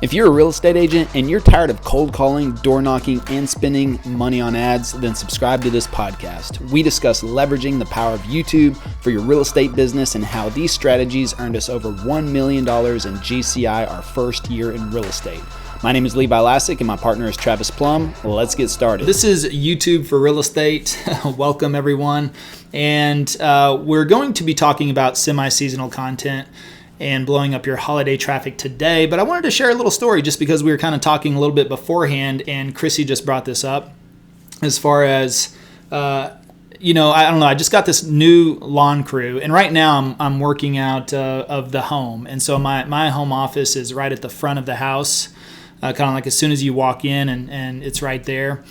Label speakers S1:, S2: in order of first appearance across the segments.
S1: If you're a real estate agent and you're tired of cold calling, door knocking, and spending money on ads, then subscribe to this podcast. We discuss leveraging the power of YouTube for your real estate business and how these strategies earned us over $1 million in GCI our first year in real estate. My name is Levi Lascsak and my partner is Travis Plumb. Let's get started. This is YouTube for real estate. Welcome everyone. And we're going to be talking about semi-seasonal content and blowing up your holiday traffic today. But I wanted to share a little story just because we were kind of talking a little bit beforehand, and Chrissy just brought this up as far as, I don't know, I just got this new lawn crew, and right now I'm working out of the home. And so my home office is right at the front of the house, kind of like as soon as you walk in, and it's right there.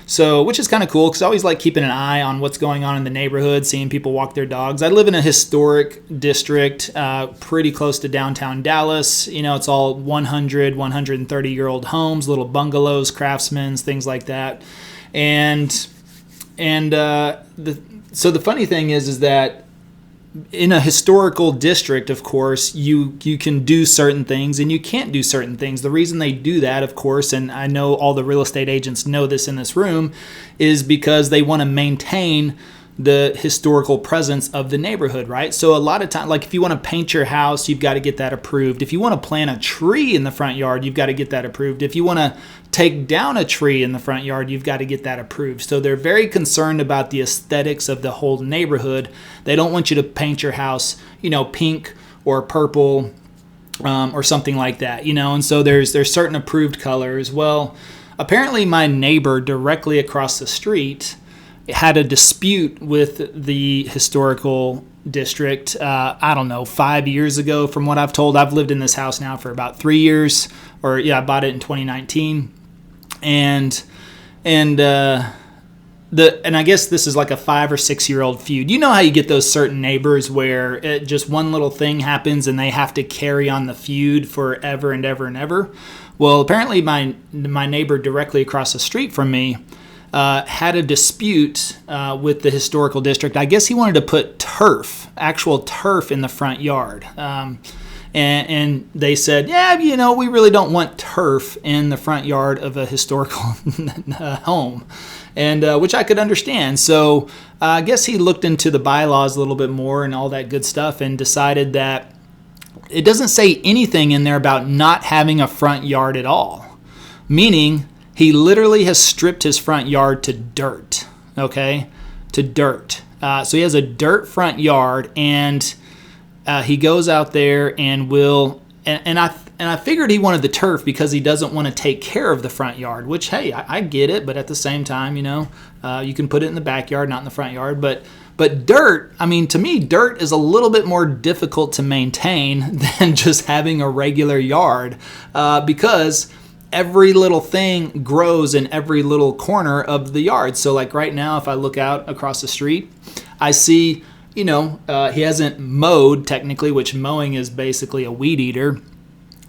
S1: So, which is kind of cool because I always like keeping an eye on what's going on in the neighborhood, seeing people walk their dogs. I live in a historic district, pretty close to downtown Dallas. You know, it's all 100, 130-year-old homes, little bungalows, craftsmen, things like that. So the funny thing is that in a historical district, of course, you can do certain things and you can't do certain things. The reason they do that, of course, and I know all the real estate agents know this in this room, is because they want to maintain the historical presence of the neighborhood, right? So a lot of time, like if you want to paint your house, you've got to get that approved. If you want to plant a tree in the front yard, you've got to get that approved. If you want to take down a tree in the front yard, you've got to get that approved. So they're very concerned about the aesthetics of the whole neighborhood. They don't want you to paint your house, pink or purple or something like that, and so there's certain approved colors. Well, apparently my neighbor directly across the street had a dispute with the historical district, 5 years ago from what I've told. I've lived in this house now for about 3 years, I bought it in 2019. And I guess this is like a 5 or 6 year old feud. You know how you get those certain neighbors where just one little thing happens and they have to carry on the feud forever and ever and ever? Well, apparently my neighbor directly across the street from me had a dispute with the historical district. I guess he wanted to put actual turf in the front yard. And they said, we really don't want turf in the front yard of a historical home, and which I could understand. So I guess he looked into the bylaws a little bit more and all that good stuff and decided that it doesn't say anything in there about not having a front yard at all, meaning he literally has stripped his front yard to dirt, So he has a dirt front yard, and he goes out there and I figured he wanted the turf because he doesn't want to take care of the front yard, which, hey, I get it, but at the same time, you can put it in the backyard, not in the front yard. But dirt, to me, dirt is a little bit more difficult to maintain than just having a regular yard because every little thing grows in every little corner of the yard. So like right now, if I look out across the street, I see, he hasn't mowed technically, which mowing is basically a weed eater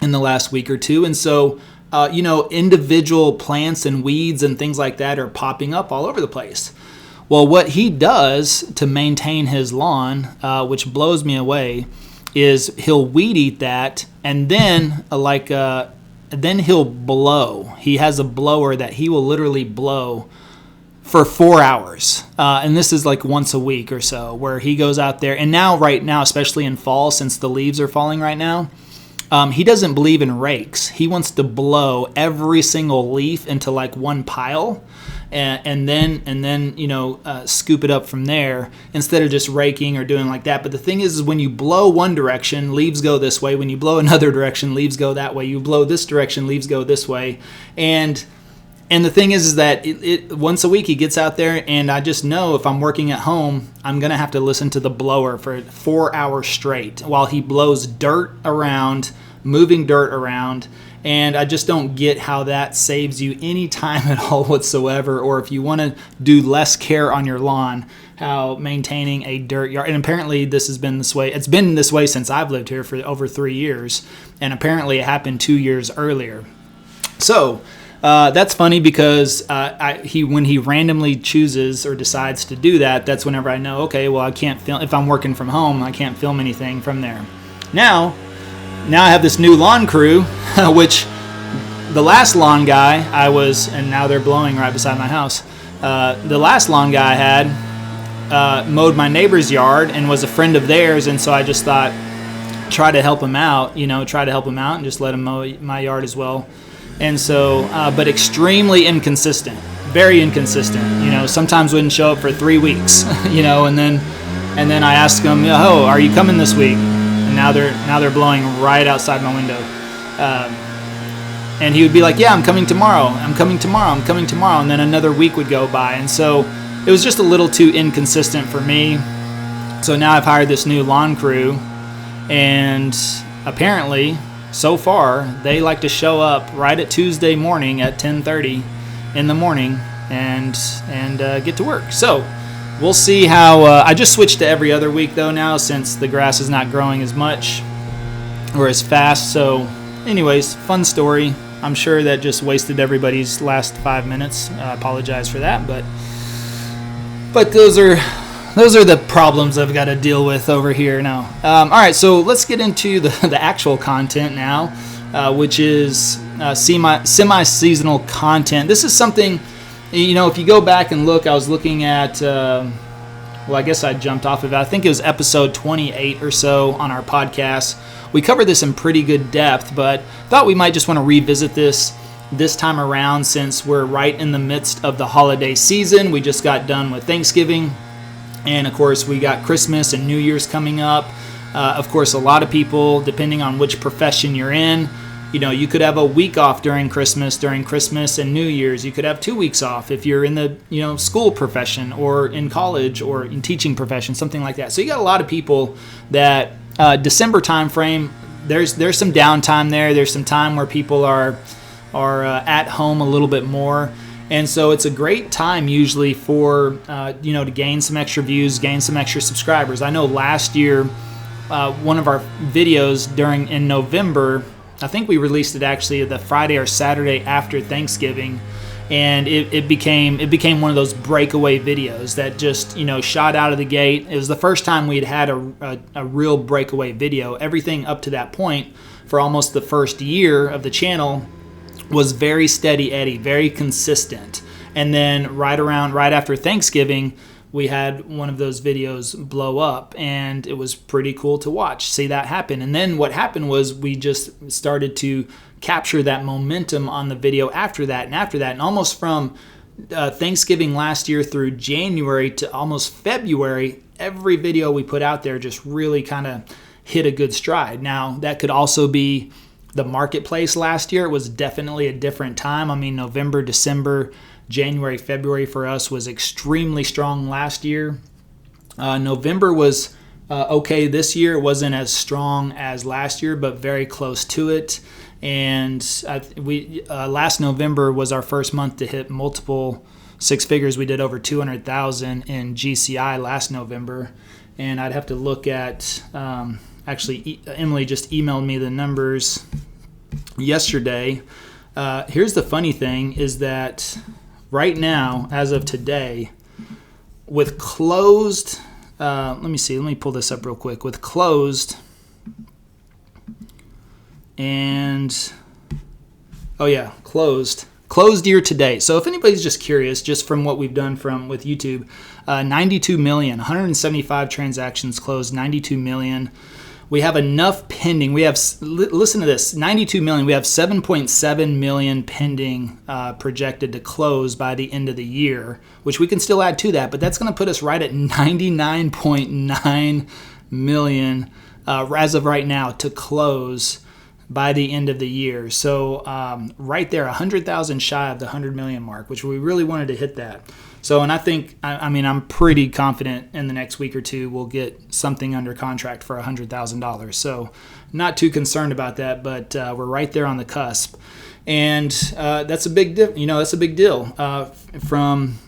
S1: in the last week or two. And so, individual plants and weeds and things like that are popping up all over the place. Well, what he does to maintain his lawn, which blows me away, is he'll weed eat that, and then then he'll blow. He has a blower that he will literally blow for 4 hours. And this is like once a week or so where he goes out there. And right now, especially in fall, since the leaves are falling right now, he doesn't believe in rakes. He wants to blow every single leaf into like one pile and then scoop it up from there instead of just raking or doing like that. But the thing is when you blow one direction, leaves go this way. When you blow another direction, leaves go that way. You blow this direction, leaves go this way. And the thing is that it once a week he gets out there, and I just know if I'm working at home, I'm going to have to listen to the blower for 4 hours straight while he blows dirt around, moving dirt around. And I just don't get how that saves you any time at all whatsoever, or if you want to do less care on your lawn, how maintaining a dirt yard. And apparently this has been this way. It's been this way since I've lived here for over 3 years, and apparently it happened 2 years earlier. So that's funny because when he randomly chooses or decides to do that, that's whenever I know, okay, well, I can't film. If I'm working from home, I can't film anything from there. Now I have this new lawn crew, which the last lawn guy and now they're blowing right beside my house. The last lawn guy I had mowed my neighbor's yard and was a friend of theirs, and so I just thought, try to help him out and just let him mow my yard as well. And so, but extremely inconsistent, very inconsistent. Sometimes wouldn't show up for 3 weeks. And then I asked him, "Oh, are you coming this week?" And now they're blowing right outside my window. And he would be like, "Yeah, I'm coming tomorrow. I'm coming tomorrow. I'm coming tomorrow." And then another week would go by, and so it was just a little too inconsistent for me. So now I've hired this new lawn crew, and apparently, so far, they like to show up right at Tuesday morning at 10:30 in the morning and get to work. So we'll see how. I just switched to every other week though now, since the grass is not growing as much or as fast. So, anyways, fun story. I'm sure that just wasted everybody's last 5 minutes. I apologize for that, but those are the problems I've got to deal with over here now. All right, so let's get into the actual content now, which is semi-seasonal content. This is something, if you go back and look, I was looking at, I guess I jumped off of it. I think it was episode 28 or so on our podcast. We covered this in pretty good depth, but thought we might just want to revisit this time around, since we're right in the midst of the holiday season. We just got done with Thanksgiving. And of course, we got Christmas and New Year's coming up. Of course, a lot of people, depending on which profession you're in, you could have a week off during Christmas and New Year's. You could have 2 weeks off if you're in the school profession or in college or in teaching profession, something like that. So you got a lot of people that December time frame. There's some downtime there. There's some time where people are at home a little bit more. And so it's a great time usually for, to gain some extra views, gain some extra subscribers. I know last year, one of our videos in November, I think we released it actually the Friday or Saturday after Thanksgiving, and it became one of those breakaway videos that just, shot out of the gate. It was the first time we'd had a real breakaway video. Everything up to that point for almost the first year of the channel was very steady Eddie, very consistent. And then right after Thanksgiving, we had one of those videos blow up, and it was pretty cool to watch, see that happen. And then what happened was we just started to capture that momentum on the video after that. And almost from Thanksgiving last year through January to almost February, every video we put out there just really kind of hit a good stride. Now, that could also be the marketplace last year. It was definitely a different time. I mean, November, December, January, February for us was extremely strong last year. November was okay this year. It wasn't as strong as last year, but very close to it. And last November was our first month to hit multiple six figures. We did over 200,000 in GCI last November. And I'd have to look at, actually, Emily just emailed me the numbers yesterday. Here's the funny thing is that right now, as of today, with closed, let me pull this up real quick. With closed and, closed year to date. So if anybody's just curious, just from what we've done with YouTube, 92 million, 175 transactions closed, 92 million. We have enough pending. We have, listen to this, 92 million. We have 7.7 million pending projected to close by the end of the year, which we can still add to that, but that's going to put us right at 99.9 million as of right now to close by the end of the year. So right there, 100,000 shy of the 100 million mark, which we really wanted to hit that. So, and I think, I'm pretty confident in the next week or two we'll get something under contract for $100,000. So, not too concerned about that, but we're right there on the cusp, and that's a big deal. From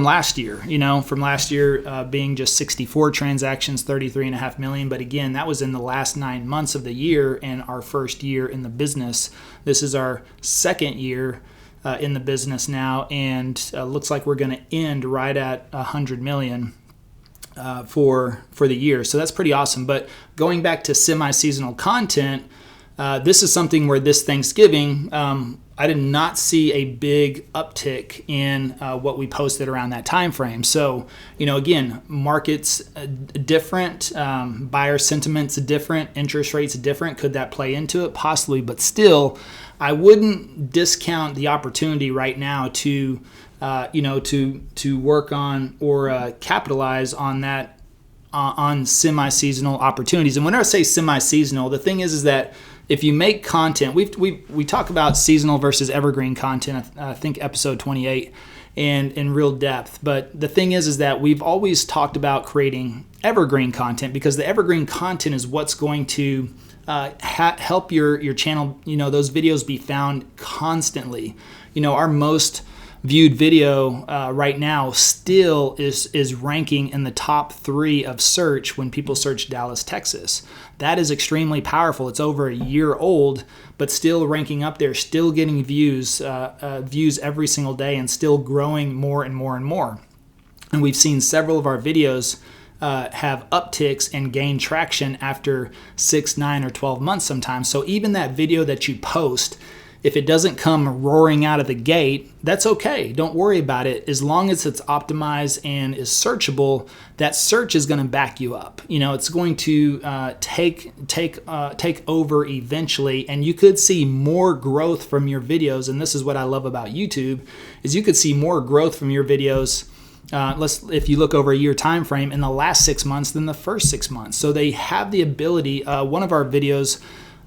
S1: last year. From last year being just 64 transactions, 33.5 million. But again, that was in the last 9 months of the year and our first year in the business. This is our second year in the business now, and looks like we're going to end right at 100 million for the year. So that's pretty awesome. But going back to semi-seasonal content, this is something where this Thanksgiving, I did not see a big uptick in what we posted around that time frame. So, again, markets different, buyer sentiments different, interest rates different. Could that play into it? Possibly, but still, I wouldn't discount the opportunity right now to, to work on or capitalize on that on semi-seasonal opportunities. And when I say semi-seasonal, the thing is that if you make content, we talk about seasonal versus evergreen content, I think episode 28, and in real depth. But the thing is that we've always talked about creating evergreen content, because the evergreen content is what's going to help your channel, those videos be found constantly. Our most viewed video right now still is ranking in the top 3 of search when people search Dallas, Texas. That is extremely powerful. It's over a year old, but still ranking up there, still getting views every single day, and still growing more and more and more. And we've seen several of our videos have upticks and gain traction after 6, 9, or 12 months sometimes. So even that video that you post, if it doesn't come roaring out of the gate, that's okay. Don't worry about it. As long as it's optimized and is searchable, that search is going to back you up. It's going to take over eventually, and you could see more growth from your videos. And this is what I love about YouTube, is you could see more growth from your videos. If you look over a year time frame, in the last 6 months than the first 6 months. So they have the ability. One of our videos,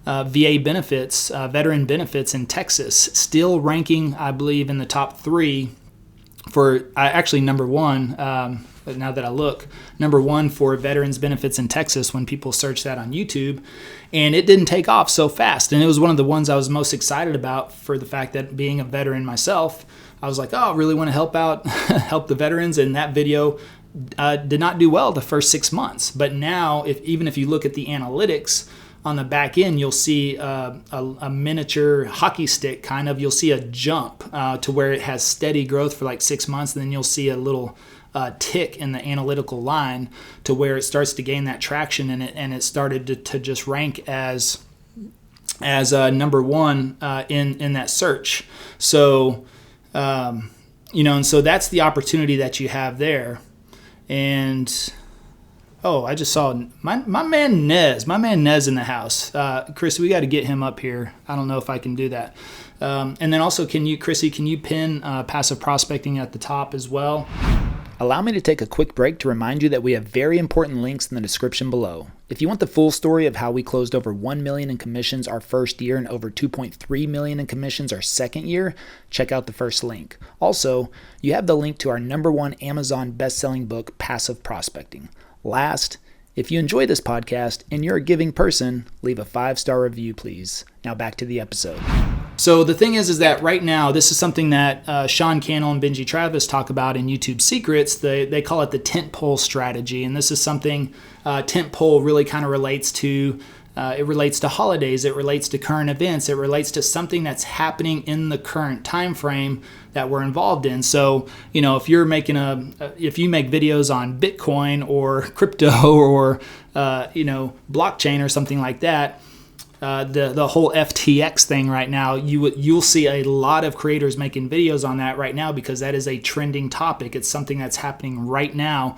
S1: VA benefits, veteran benefits in Texas, still ranking, I believe, in the top 3 for actually number 1. Now that I look, number 1 for veterans benefits in Texas when people search that on YouTube, and it didn't take off so fast. And it was one of the ones I was most excited about, for the fact that, being a veteran myself, I was like, I really want to help the veterans. And that video did not do well the first 6 months. But now, even if you look at the analytics on the back end, you'll see a miniature hockey stick kind of. You'll see a jump to where it has steady growth for like 6 months, and then you'll see a little tick in the analytical line to where it starts to gain that traction, and it started to just rank as number 1 in that search. So and so that's the opportunity that you have there. And I just saw my man Nez in the house. Chris, we got to get him up here. I don't know if I can do that. And then also, can you pin passive prospecting at the top as well? Allow me to take a quick break to remind you that we have very important links in the description below. If you want the full story of how we closed over $1 million in commissions our first year and over $2.3 million in commissions our second year, check out the first link. Also, you have the link to our #1 Amazon best-selling book, Passive Prospecting. Last, if you enjoy this podcast and you're a giving person, leave a 5-star review, please. Now back to the episode. So the thing is that right now, this is something that Sean Cannell and Benji Travis talk about in YouTube Secrets. They call it the Tentpole strategy. And this is something Tentpole really kind of relates to. It relates to holidays. It relates to current events. It relates to something that's happening in the current time frame that we're involved in. So, if you're if you make videos on Bitcoin or crypto or blockchain or something like that, the whole FTX thing right now, you'll see a lot of creators making videos on that right now, because that is a trending topic. It's something that's happening right now.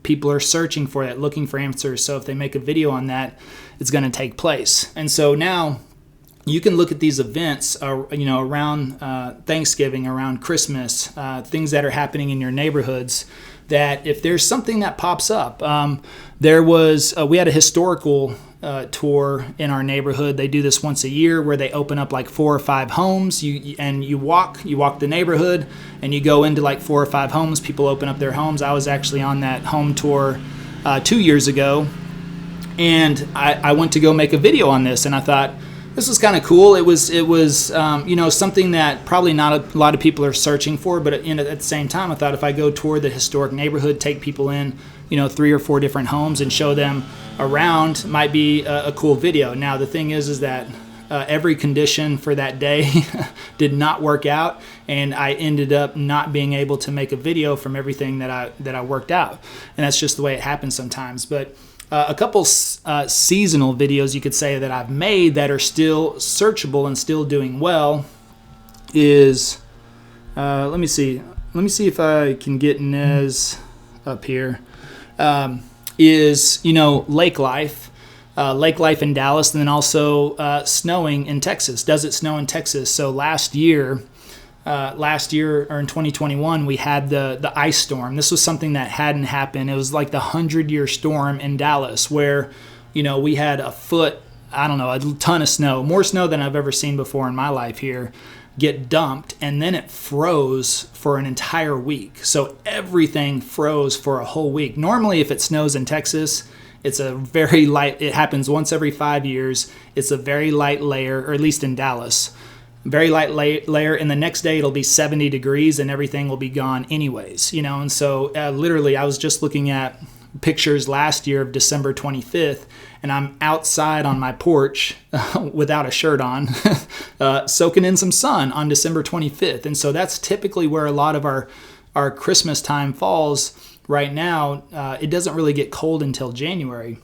S1: People are searching for it, looking for answers. So if they make a video on that, it's going to take place. And so now you can look at these events, around Thanksgiving, around Christmas, things that are happening in your neighborhoods, that if there's something that pops up, we had a historical tour in our neighborhood. They do this once a year where they open up like 4 or 5 homes. You walk the neighborhood and you go into like 4 or 5 homes. People open up their homes. I was actually on that home tour 2 years ago, and I went to go make a video on this, and I thought this was kind of cool. It was something that probably not a lot of people are searching for, but at the same time, I thought if I go tour the historic neighborhood, take people in 3 or 4 different homes and show them around, might be a cool video. Now the thing is that every condition for that day did not work out, and I ended up not being able to make a video from everything that I worked out, and that's just the way it happens sometimes. But A couple seasonal videos you could say that I've made that are still searchable and still doing well is, let me see if I can get Nez up here, is, lake life. Lake life in Dallas, and then also snowing in Texas. Does it snow in Texas? So last year or in 2021, we had the ice storm. This was something that hadn't happened. It was like the 100-year storm in Dallas where, we had a ton of snow, more snow than I've ever seen before in my life here, get dumped, and then it froze for an entire week. So everything froze for a whole week. Normally, if it snows in Texas, it's a very light, it happens once every 5 years. It's a very light layer, or at least in Dallas, very light layer. And the next day it'll be 70 degrees and everything will be gone anyways, And so literally I was just looking at pictures last year of December 25th, and I'm outside on my porch without a shirt on, soaking in some sun on December 25th. And so that's typically where a lot of our Christmas time falls. Right now, it doesn't really get cold until January,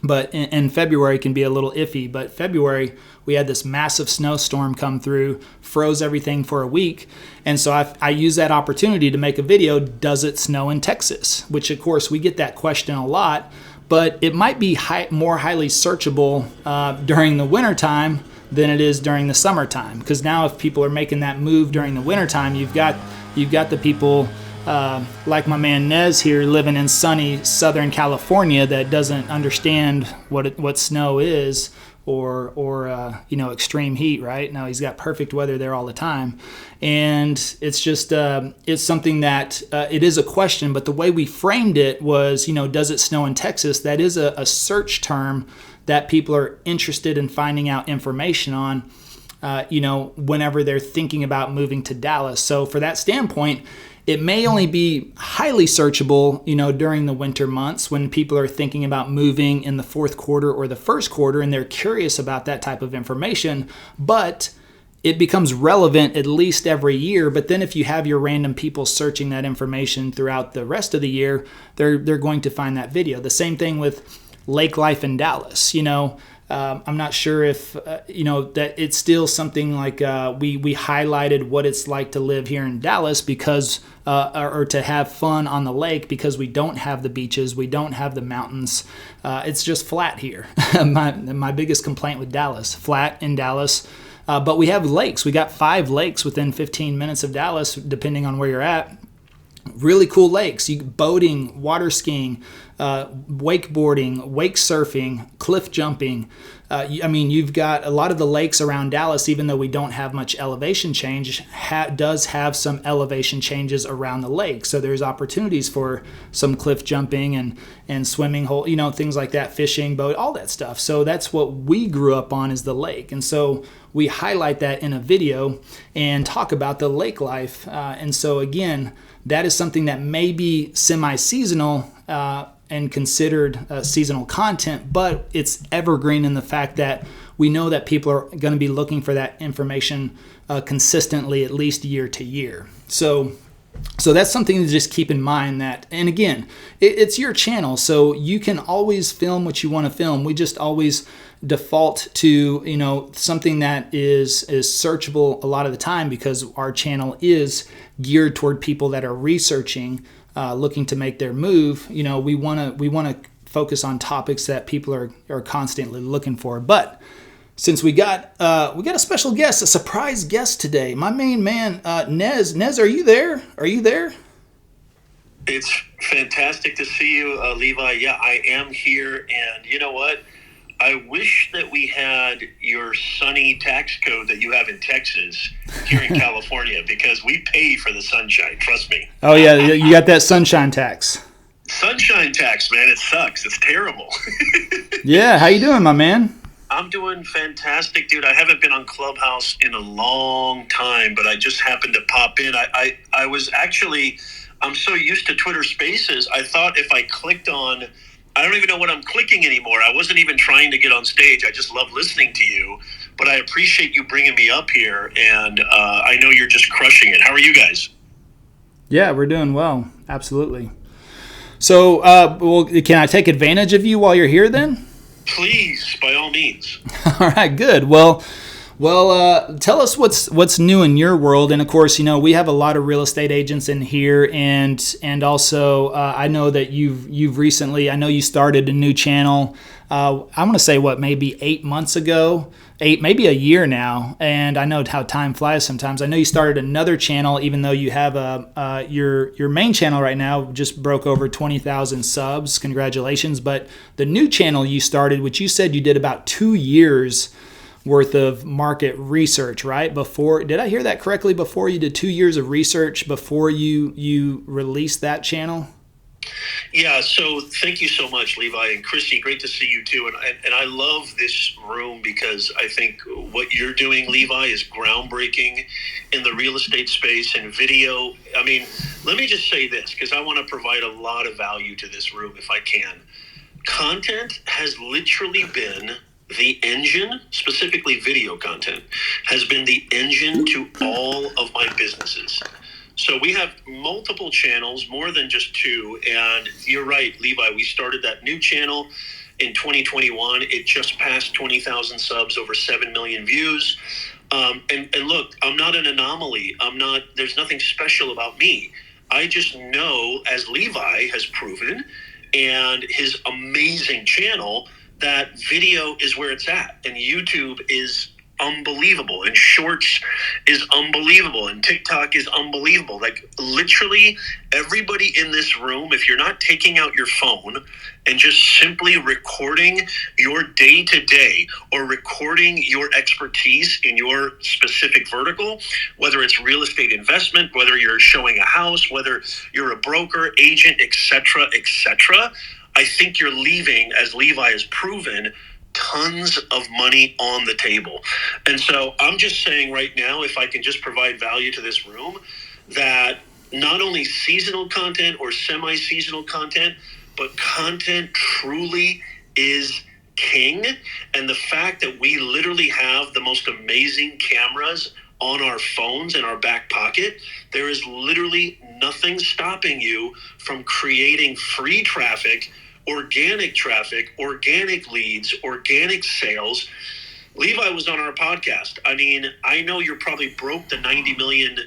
S1: but in February can be a little iffy. But February, we had this massive snowstorm come through, froze everything for a week. And so I use that opportunity to make a video, does it snow in Texas? Which, of course, we get that question a lot, but it might be more highly searchable during the wintertime than it is during the summertime. Because now if people are making that move during the wintertime, you've got the people like my man Nez here living in sunny Southern California that doesn't understand what snow is or extreme heat, right? Now he's got perfect weather there all the time. And it's just, it's something that it is a question, but the way we framed it was, does it snow in Texas? That is a search term that people are interested in finding out information on, whenever they're thinking about moving to Dallas. So for that standpoint, it may only be highly searchable, during the winter months when people are thinking about moving in the fourth quarter or the first quarter and they're curious about that type of information, but it becomes relevant at least every year. But then if you have your random people searching that information throughout the rest of the year, they're going to find that video. The same thing with lake life in Dallas, I'm not sure if, that it's still something like we highlighted what it's like to live here in Dallas because, or to have fun on the lake because we don't have the beaches, we don't have the mountains. It's just flat here. My biggest complaint with Dallas, flat in Dallas. But we have lakes. We got 5 lakes within 15 minutes of Dallas, depending on where you're at. Really cool lakes, boating, water skiing, wakeboarding, wake surfing, cliff jumping. You've got a lot of the lakes around Dallas, even though we don't have much elevation change, does have some elevation changes around the lake. So there's opportunities for some cliff jumping and swimming hole, things like that, fishing, boat, all that stuff. So that's what we grew up on is the lake. And so we highlight that in a video and talk about the lake life. And so again, that is something that may be semi-seasonal and considered seasonal content, but it's evergreen in the fact that we know that people are going to be looking for that information consistently, at least year to year. So that's something to just keep in mind that, and again, it's your channel, so you can always film what you want to film. We just always default to, something that is searchable a lot of the time because our channel is geared toward people that are researching, looking to make their move. We want to focus on topics that people are constantly looking for. But since we got a special guest, a surprise guest today, my main man, Nez. Nez, are you there? Are you there?
S2: It's fantastic to see you, Levi. Yeah, I am here. And you know what? I wish that we had your sunny tax code that you have in Texas here in California, because we pay for the sunshine. Trust me.
S1: Oh, yeah. You got that sunshine tax.
S2: Sunshine tax, man. It sucks. It's terrible.
S1: Yeah. How you doing, my man?
S2: I'm doing fantastic, dude. I haven't been on Clubhouse in a long time, but I just happened to pop in. I was actually, I'm so used to Twitter Spaces. I thought if I clicked on, I don't even know what I'm clicking anymore. I wasn't even trying to get on stage. I just love listening to you. But I appreciate you bringing me up here, and I know you're just crushing it. How are you guys?
S1: Yeah, we're doing well. Absolutely. So, well, can I take advantage of you while you're here then?
S2: Please, by all means.
S1: All right, good. Well, tell us what's new in your world, and of course, we have a lot of real estate agents in here, and also I know that you've recently, I know you started a new channel. I want to say maybe 8 months ago, maybe a year now, and I know how time flies sometimes. I know you started another channel, even though you have your main channel right now just broke over 20,000 subs. Congratulations! But the new channel you started, which you said you did about 2 years worth of market research, right? Did I hear that correctly? Before you did 2 years of research before you released that channel?
S2: Yeah, so thank you so much, Levi. And Christy, great to see you too. And I love this room because I think what you're doing, Levi, is groundbreaking in the real estate space and video. I mean, let me just say this, because I want to provide a lot of value to this room if I can. Content has literally been the engine, specifically video content, has been the engine to all of my businesses. So we have multiple channels, more than just two. And you're right, Levi, we started that new channel in 2021. It just passed 20,000 subs, over 7 million views. And look, I'm not an anomaly. There's nothing special about me. I just know, as Levi has proven, and his amazing channel, that video is where it's at. And YouTube is unbelievable, and Shorts is unbelievable, and TikTok is unbelievable. Like, literally everybody in this room, if you're not taking out your phone and just simply recording your day-to-day or recording your expertise in your specific vertical, whether it's real estate investment, whether you're showing a house, whether you're a broker, agent, etc., I think you're leaving, as Levi has proven, tons of money on the table. And so I'm just saying right now, if I can just provide value to this room, that not only seasonal content or semi-seasonal content, but content truly is king. And the fact that we literally have the most amazing cameras on our phones in our back pocket, there is literally nothing stopping you from creating free traffic, organic leads, organic sales. Levi was on our podcast. I mean, I know you're probably broke the 90 million,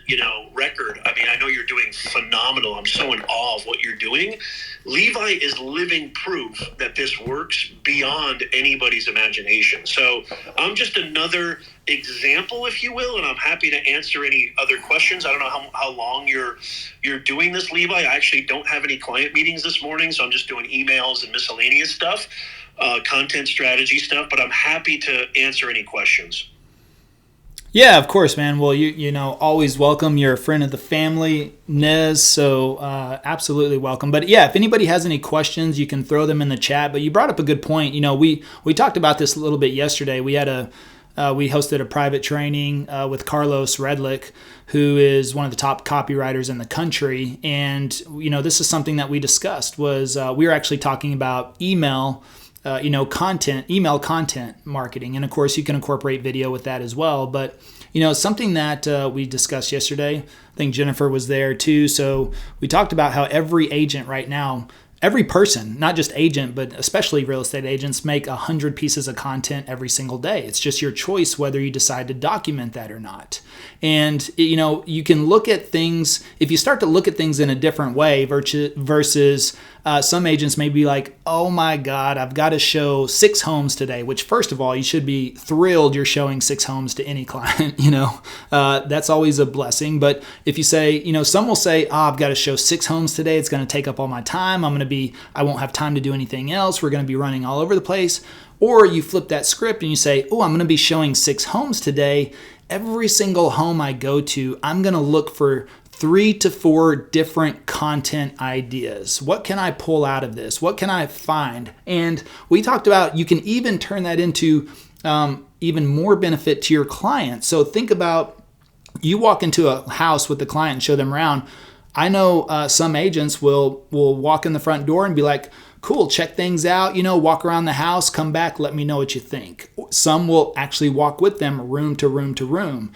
S2: record. I mean, I know you're doing phenomenal. I'm so in awe of what you're doing. Levi is living proof that this works beyond anybody's imagination. So I'm just another example, if you will, and I'm happy to answer any other questions. I don't know how long you're doing this, Levi. I actually don't have any client meetings this morning, so I'm just doing emails and miscellaneous stuff, content strategy stuff, but I'm happy to answer any questions.
S1: Yeah, of course, man. Well, you always welcome. You're a friend of the family, Nez, so absolutely welcome. But yeah, if anybody has any questions, you can throw them in the chat. But you brought up a good point. We talked about this a little bit yesterday. We hosted a private training with Carlos Redlick, who is one of the top copywriters in the country. And, this is something that we discussed was we were actually talking about email content marketing. And of course you can incorporate video with that as well. But, something that we discussed yesterday, I think Jennifer was there too. So we talked about how every agent right now, every person, not just agent, but especially real estate agents, make 100 pieces of content every single day. It's just your choice whether you decide to document that or not. And, you can look at things, if you start to look at things in a different way versus some agents may be like, oh my God, I've got to show 6 homes today, which first of all, you should be thrilled you're showing 6 homes to any client, that's always a blessing. But if you say, some will say, I've got to show 6 homes today. It's going to take up all my time. I won't have time to do anything else. We're going to be running all over the place. Or you flip that script and you say, I'm going to be showing 6 homes today. Every single home I go to, I'm going to look for 3 to 4 different content ideas. What can I pull out of this? What can I find? And we talked about you can even turn that into even more benefit to your clients. So think about you walk into a house with the client and show them around. I know some agents will walk in the front door and be like, cool, check things out, walk around the house, come back, let me know what you think. Some will actually walk with them room to room to room.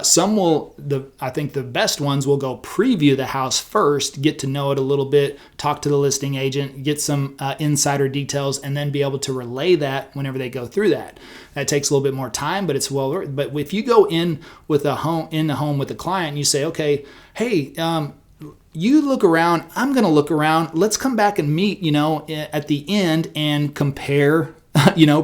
S1: Some will, I think the best ones will go preview the house first, get to know it a little bit, talk to the listing agent, get some insider details, and then be able to relay that whenever they go through that. That takes a little bit more time, but it's well worth it. But if you go in with the home with a client and you say, okay, hey, you look around, I'm going to look around. Let's come back and meet, at the end and compare,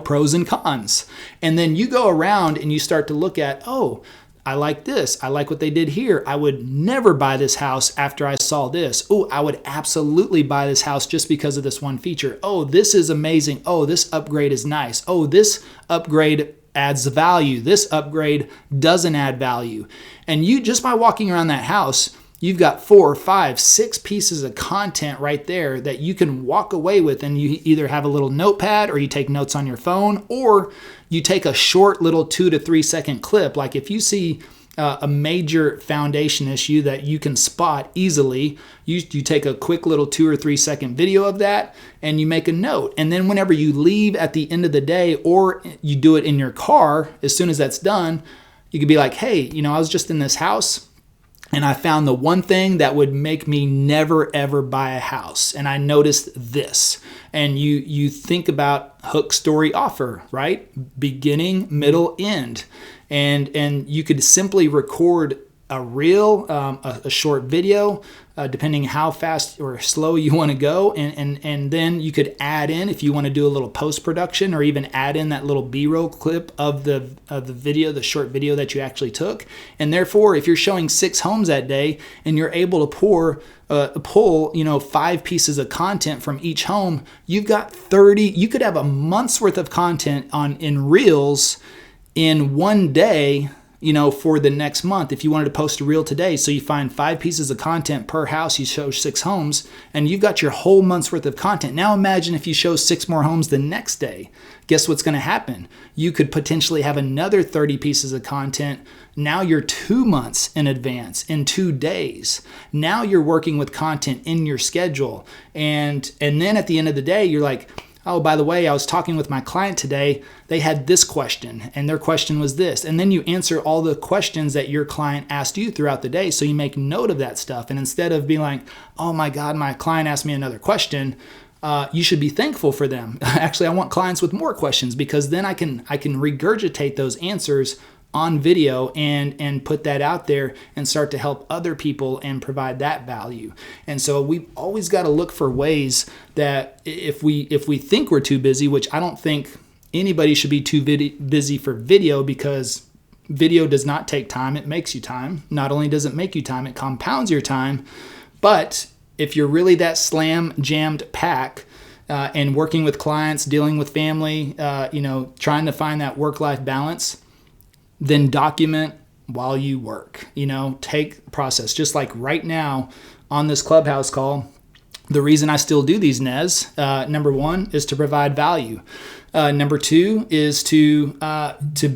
S1: pros and cons. And then you go around and you start to look at, oh, I like this. I like what they did here. I would never buy this house after I saw this. Oh, I would absolutely buy this house just because of this one feature. Oh, this is amazing. Oh, this upgrade is nice. Oh, this upgrade adds value. This upgrade doesn't add value. And you, just by walking around that house, you've got 4, 5, 6 pieces of content right there that you can walk away with, and you either have a little notepad or you take notes on your phone, or you take a short little 2 to 3 second clip. Like if you see a major foundation issue that you can spot easily, you take a quick little 2 or 3 second video of that and you make a note. And then whenever you leave at the end of the day, or you do it in your car, as soon as that's done, you could be like, hey, I was just in this house and I found the one thing that would make me never, ever buy a house. And I noticed this. And you think about hook, story, offer, right? Beginning, middle, end. And you could simply record a reel, a short video, depending how fast or slow you want to go. And then you could add in, if you want to do a little post-production, or even add in that little B-roll clip of the video, the short video that you actually took. And therefore, if you're showing 6 homes that day and you're able to pull 5 pieces of content from each home, you've got 30. You could have a month's worth of content in reels in one day, for the next month. If you wanted to post a reel today, so you find 5 pieces of content per house, you show 6 homes, and you've got your whole month's worth of content. Now imagine if you show 6 more homes the next day. Guess what's going to happen? You could potentially have another 30 pieces of content. Now you're 2 months in advance, in 2 days. Now you're working with content in your schedule. And then at the end of the day, you're like, oh, by the way, I was talking with my client today. They had this question, and their question was this. And then you answer all the questions that your client asked you throughout the day. So you make note of that stuff. And instead of being like, oh my God, my client asked me another question, you should be thankful for them. Actually, I want clients with more questions, because then I can regurgitate those answers on video and put that out there and start to help other people and provide that value. And so we've always got to look for ways that if we think we're too busy, which I don't think anybody should be too busy for video, because video does not take time, it makes you time. Not only does it make you time, it compounds your time. But if you're really that slam jammed pack, and working with clients, dealing with family, trying to find that work-life balance, then document while you work. Take process. Just like right now on this Clubhouse call, the reason I still do these NES, number 1 is to provide value. Number 2 is to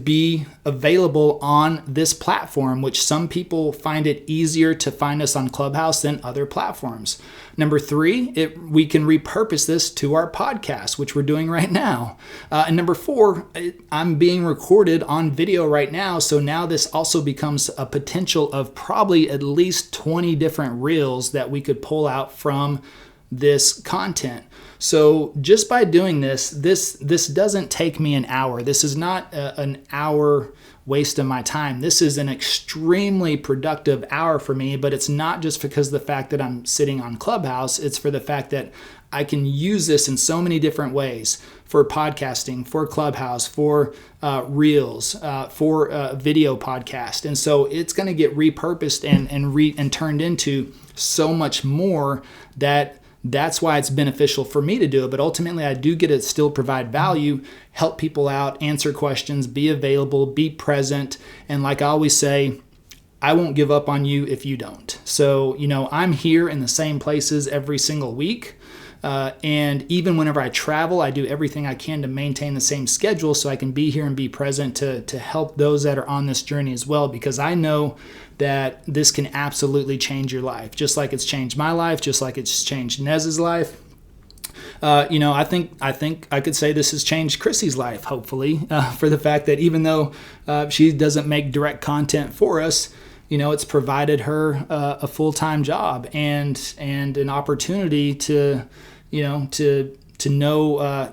S1: be available on this platform, which some people find it easier to find us on Clubhouse than other platforms. Number 3, we can repurpose this to our podcast, which we're doing right now. And number 4, I'm being recorded on video right now. So now this also becomes a potential of probably at least 20 different reels that we could pull out from this content. So just by doing this doesn't take me an hour. This is not an hour waste of my time. This is an extremely productive hour for me, but it's not just because of the fact that I'm sitting on Clubhouse. It's for the fact that I can use this in so many different ways, for podcasting, for Clubhouse, for Reels, for video podcast. And so it's going to get repurposed and turned into so much more that's why it's beneficial for me to do it. But ultimately, I do get to still provide value, help people out, answer questions, be available, be present. And like I always say, I won't give up on you if you don't. So, I'm here in the same places every single week. And even whenever I travel, I do everything I can to maintain the same schedule so I can be here and be present to help those that are on this journey as well, because I know that this can absolutely change your life, just like it's changed my life, just like it's changed Nez's life. I think I could say this has changed Chrissy's life, hopefully, for the fact that even though she doesn't make direct content for us, it's provided her a full-time job and an opportunity to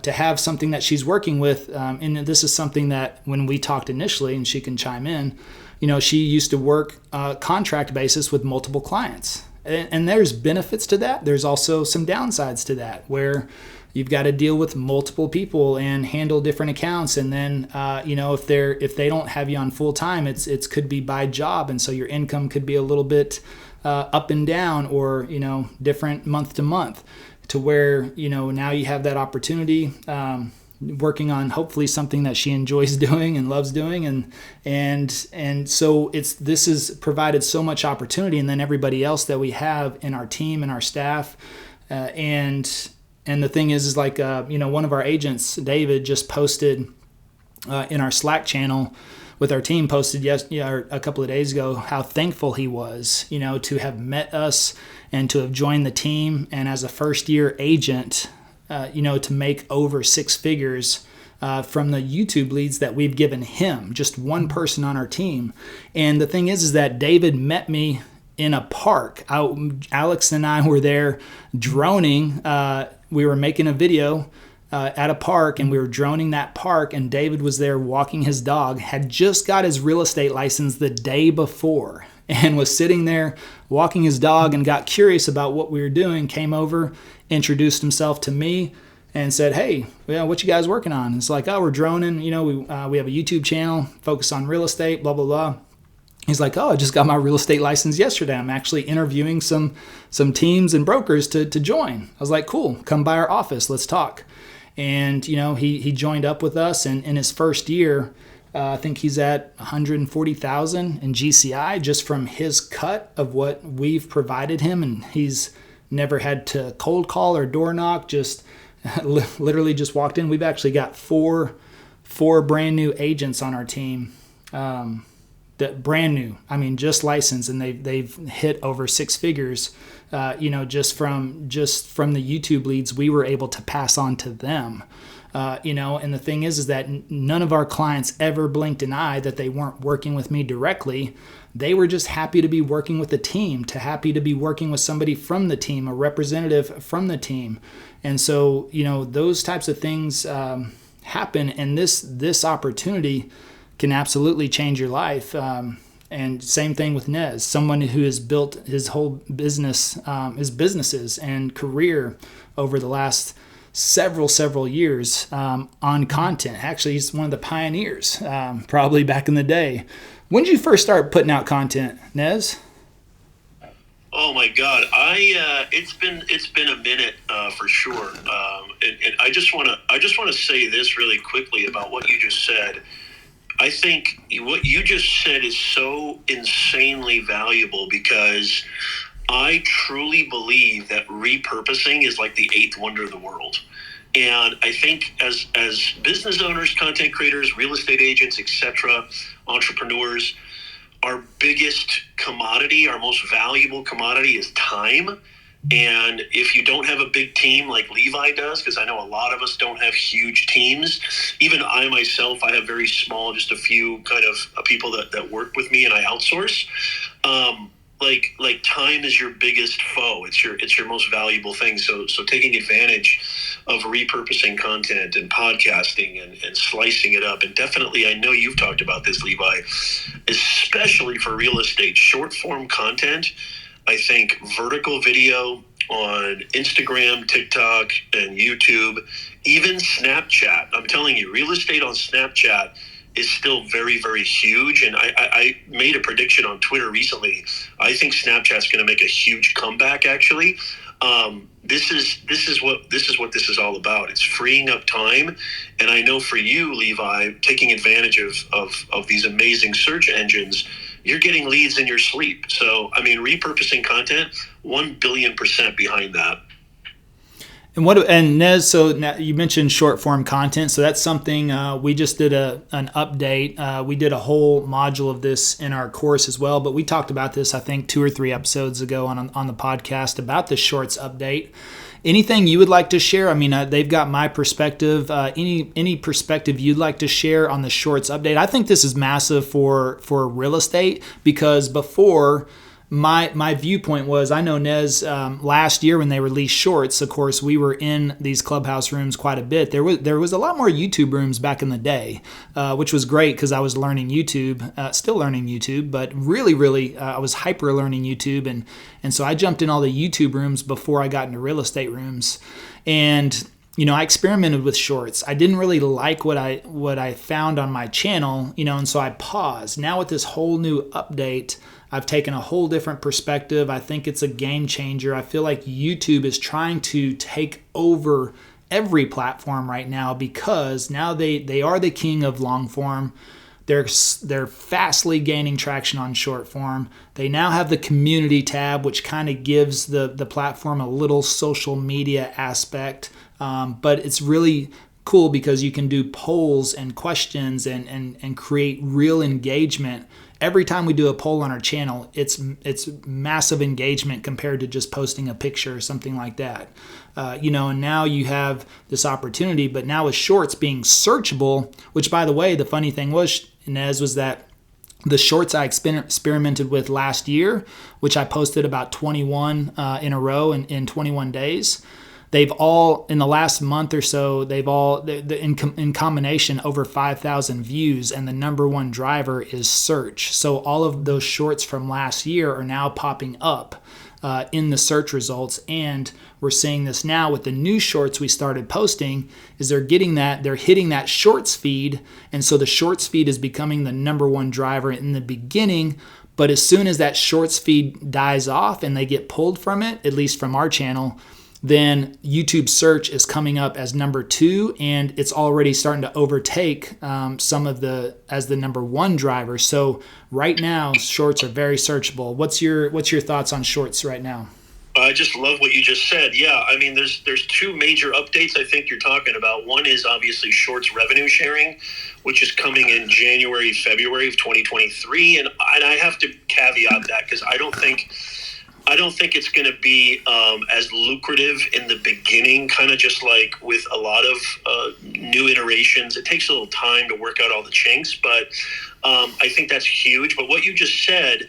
S1: have something that she's working with. And this is something that when we talked initially, and she can chime in, she used to work contract basis with multiple clients. And there's benefits to that. There's also some downsides to that, where you've got to deal with multiple people and handle different accounts. And then, if they don't have you on full time, it's could be by job, and so your income could be a little bit up and down, or different month to month, to where now you have that opportunity. Working on hopefully something that she enjoys doing and loves doing, and so this has provided so much opportunity, and then everybody else that we have in our team and our staff, and the thing is like one of our agents, David, just posted in our Slack channel with our team, posted a couple of days ago how thankful he was to have met us and to have joined the team, and as a first year agent, to make over six figures from the YouTube leads that we've given him, just one person on our team. And the thing is that David met me in a park. Alex and I were there droning. We were making a video at a park, and we were droning that park, and David was there walking his dog, had just got his real estate license the day before, and was sitting there walking his dog and got curious about what we were doing, came over, introduced himself to me, and said, "Hey, what you guys working on?" And it's like, "Oh, we're droning. We have a YouTube channel focused on real estate, blah, blah, blah." He's like, "Oh, I just got my real estate license yesterday. I'm actually interviewing some teams and brokers to join." I was like, "Cool, come by our office, let's talk." And, he joined up with us, and in his first year, I think he's at 140,000 in GCI just from his cut of what we've provided him. And he's never had to cold call or door knock, just literally just walked in. We've actually got four brand new agents on our team, that brand new, just licensed, and they've hit over six figures, just from the YouTube leads we were able to pass on to them. And the thing is that none of our clients ever blinked an eye that they weren't working with me directly. They were just happy to be working with the team, happy to be working with somebody from the team, a representative from the team. And so, those types of things happen, and this opportunity can absolutely change your life. And same thing with Nez, someone who has built his whole business, his businesses and career over the last several years on content. Actually, he's one of the pioneers, probably back in the day. When did you first start putting out content, Nez?
S2: Oh my God, it's been a minute for sure. And I just want to say this really quickly about what you just said. I think what you just said is so insanely valuable, because I truly believe that repurposing is like the eighth wonder of the world. And I think as business owners, content creators, real estate agents, etc., entrepreneurs, our biggest commodity, our most valuable commodity is time. And if you don't have a big team like Levi does, because I know a lot of us don't have huge teams, even I myself, I have very small, just a few kind of people that work with me, and I outsource. Like time is your biggest foe. It's your most valuable thing. So taking advantage of repurposing content and podcasting and slicing it up. And definitely, I know you've talked about this, Levi, especially for real estate, short form content. I think vertical video on Instagram, TikTok, and YouTube, even Snapchat. I'm telling you, real estate on Snapchat is still very, very huge. And I made a prediction on Twitter recently. I think Snapchat's going to make a huge comeback, actually. This is what this is all about. It's freeing up time. And I know for you, Levi, taking advantage of these amazing search engines, you're getting leads in your sleep. So, repurposing content, 1 billion% behind that.
S1: And Nez, so now you mentioned short form content. So that's something we just did an update. We did a whole module of this in our course as well. But we talked about this, I think, 2 or 3 episodes ago on the podcast about the shorts update. Anything you would like to share? I mean, they've got my perspective. Any perspective you'd like to share on the shorts update? I think this is massive for real estate, because before, my viewpoint was, I know Nez, last year when they released shorts, of course, we were in these clubhouse rooms quite a bit. There was a lot more YouTube rooms back in the day, which was great because I was learning YouTube, still learning YouTube, but really, I was hyper learning YouTube. And so I jumped in all the YouTube rooms before I got into real estate rooms. And I experimented with shorts. I didn't really like what I found on my channel, and so I paused. Now with this whole new update, I've taken a whole different perspective. I think it's a game changer. I feel like YouTube is trying to take over every platform right now, because now they are the king of long form. They're fastly gaining traction on short form. They now have the community tab, which kind of gives the platform a little social media aspect. But it's really cool because you can do polls and questions and create real engagement. Every time we do a poll on our channel, it's massive engagement compared to just posting a picture or something like that. And now you have this opportunity, but now with shorts being searchable, which, by the way, the funny thing was, Nez, was that the shorts I experimented with last year, which I posted about 21 in a row in 21 days, they've all, in the last month or so, in combination, over 5,000 views, and the number one driver is search. So all of those shorts from last year are now popping up in the search results, and we're seeing this now with the new shorts we started posting, is they're hitting that shorts feed, and so the shorts feed is becoming the number one driver in the beginning. But as soon as that shorts feed dies off and they get pulled from it, at least from our channel, then YouTube search is coming up as number 2, and it's already starting to overtake as the number 1 driver. So right now, shorts are very searchable. What's your thoughts on shorts right now?
S2: I just love what you just said. Yeah, I mean, there's 2 major updates I think you're talking about. One is obviously shorts revenue sharing, which is coming in January, February of 2023, and I have to caveat that because I don't think it's going to be as lucrative in the beginning, kind of just like with a lot of new iterations. It takes a little time to work out all the chinks, but I think that's huge. But what you just said,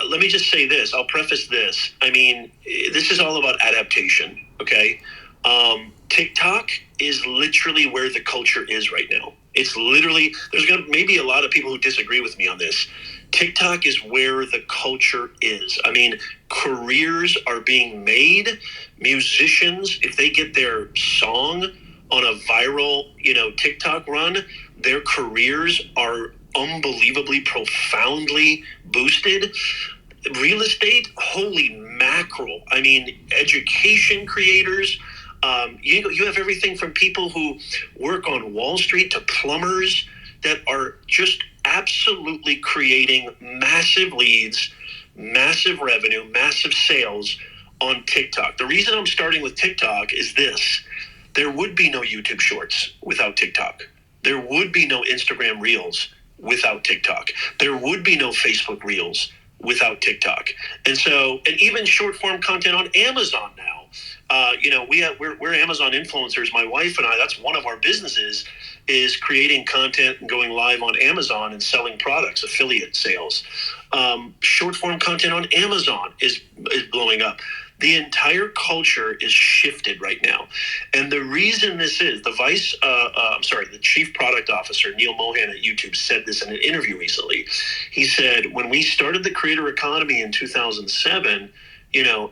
S2: let me just say this. I'll preface this. I mean, this is all about adaptation, okay? TikTok is literally where the culture is right now. It's literally, there's going to maybe a lot of people who disagree with me on this. TikTok is where the culture is. I mean, careers are being made. Musicians, if they get their song on a viral, TikTok run, their careers are unbelievably, profoundly boosted. Real estate, holy mackerel. I mean, education creators. You have everything from people who work on Wall Street to plumbers that are just absolutely creating massive leads, massive revenue, massive sales on TikTok. The reason I'm starting with TikTok is this. There would be no YouTube Shorts without TikTok. There would be no Instagram Reels without TikTok. There would be no Facebook Reels without TikTok. And even short form content on Amazon now. We're Amazon influencers. My wife and I, that's one of our businesses, is creating content and going live on Amazon and selling products, affiliate sales. Short form content on Amazon is blowing up. The entire culture is shifted right now. And the reason this is, the chief product officer, Neil Mohan at YouTube, said this in an interview recently. He said, when we started the creator economy in 2007,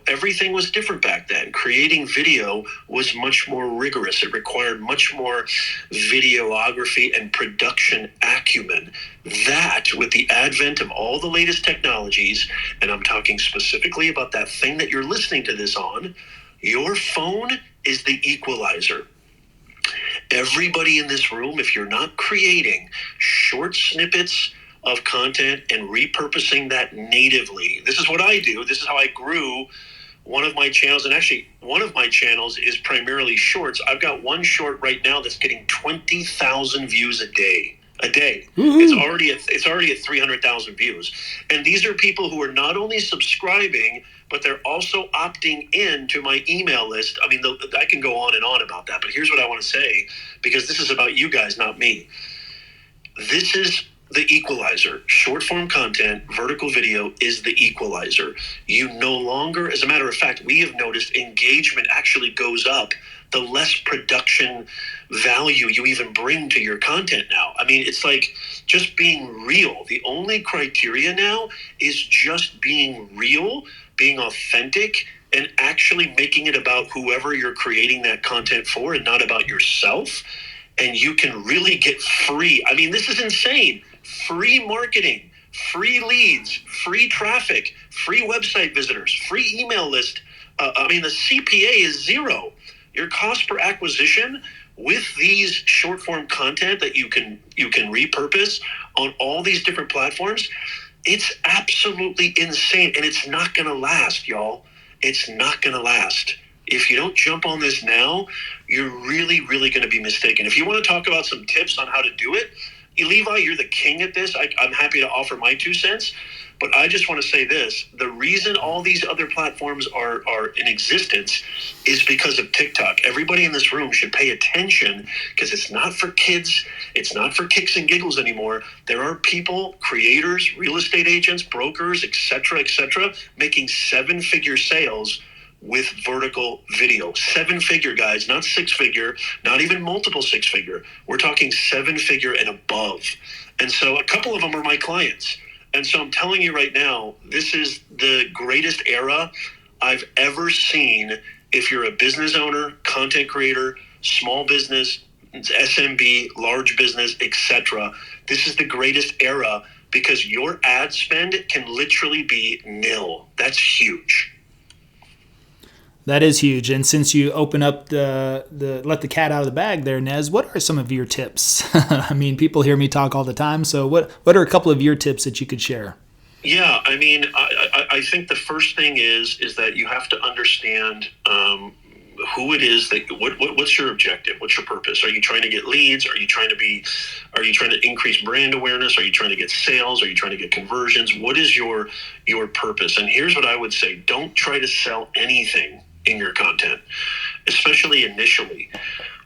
S2: everything was different back then. Creating video was much more rigorous. It required much more videography and production acumen. That, with the advent of all the latest technologies, and I'm talking specifically about that thing that you're listening to this on, your phone is the equalizer. Everybody in this room, if you're not creating short snippets of content and repurposing that natively. This is what I do. This is how I grew one of my channels, and actually one of my channels is primarily shorts. I've got one short right now that's getting 20,000 views a day. It's already at 300,000 views. And these are people who are not only subscribing, but they're also opting in to my email list. I mean, I can go on and on about that, but here's what I want to say, because this is about you guys, not me. This is the equalizer. Short form content, vertical video is the equalizer. You no longer, as a matter of fact, we have noticed engagement actually goes up the less production value you even bring to your content now. I mean, it's like just being real. The only criteria now is just being real, being authentic, and actually making it about whoever you're creating that content for and not about yourself. And you can really get free. I mean, this is insane. Free marketing, free leads, free traffic, free website visitors, free email list. I mean, the CPA is zero. Your cost per acquisition with these short form content that you can repurpose on all these different platforms, it's absolutely insane. And it's not going to last, y'all. It's not going to last. If you don't jump on this now, you're really, really going to be mistaken. If you want to talk about some tips on how to do it, Levi, you're the king at this. I'm happy to offer my 2 cents, but I just want to say this. The reason all these other platforms are in existence is because of TikTok. Everybody in this room should pay attention, because it's not for kids. It's not for kicks and giggles anymore. There are people, creators, real estate agents, brokers, et cetera, making 7-figure sales with vertical video. 7-figure, guys, not 6-figure, not even multiple 6-figure. We're talking 7-figure and above. And so a couple of them are my clients. And so I'm telling you right now, this is the greatest era I've ever seen. If you're a business owner, content creator, small business, SMB, large business, etc., this is the greatest era, because your ad spend can literally be nil. That's huge.
S1: That is huge. And since you open up the let the cat out of the bag there, Nez, what are some of your tips? I mean, people hear me talk all the time. So what are a couple of your tips that you could share?
S2: Yeah, I mean, I think the first thing is that you have to understand who it is that what's your objective? What's your purpose? Are you trying to get leads? Are you trying to increase brand awareness? Are you trying to get sales? Are you trying to get conversions? What is your purpose? And here's what I would say: don't try to sell anything in your content, especially initially.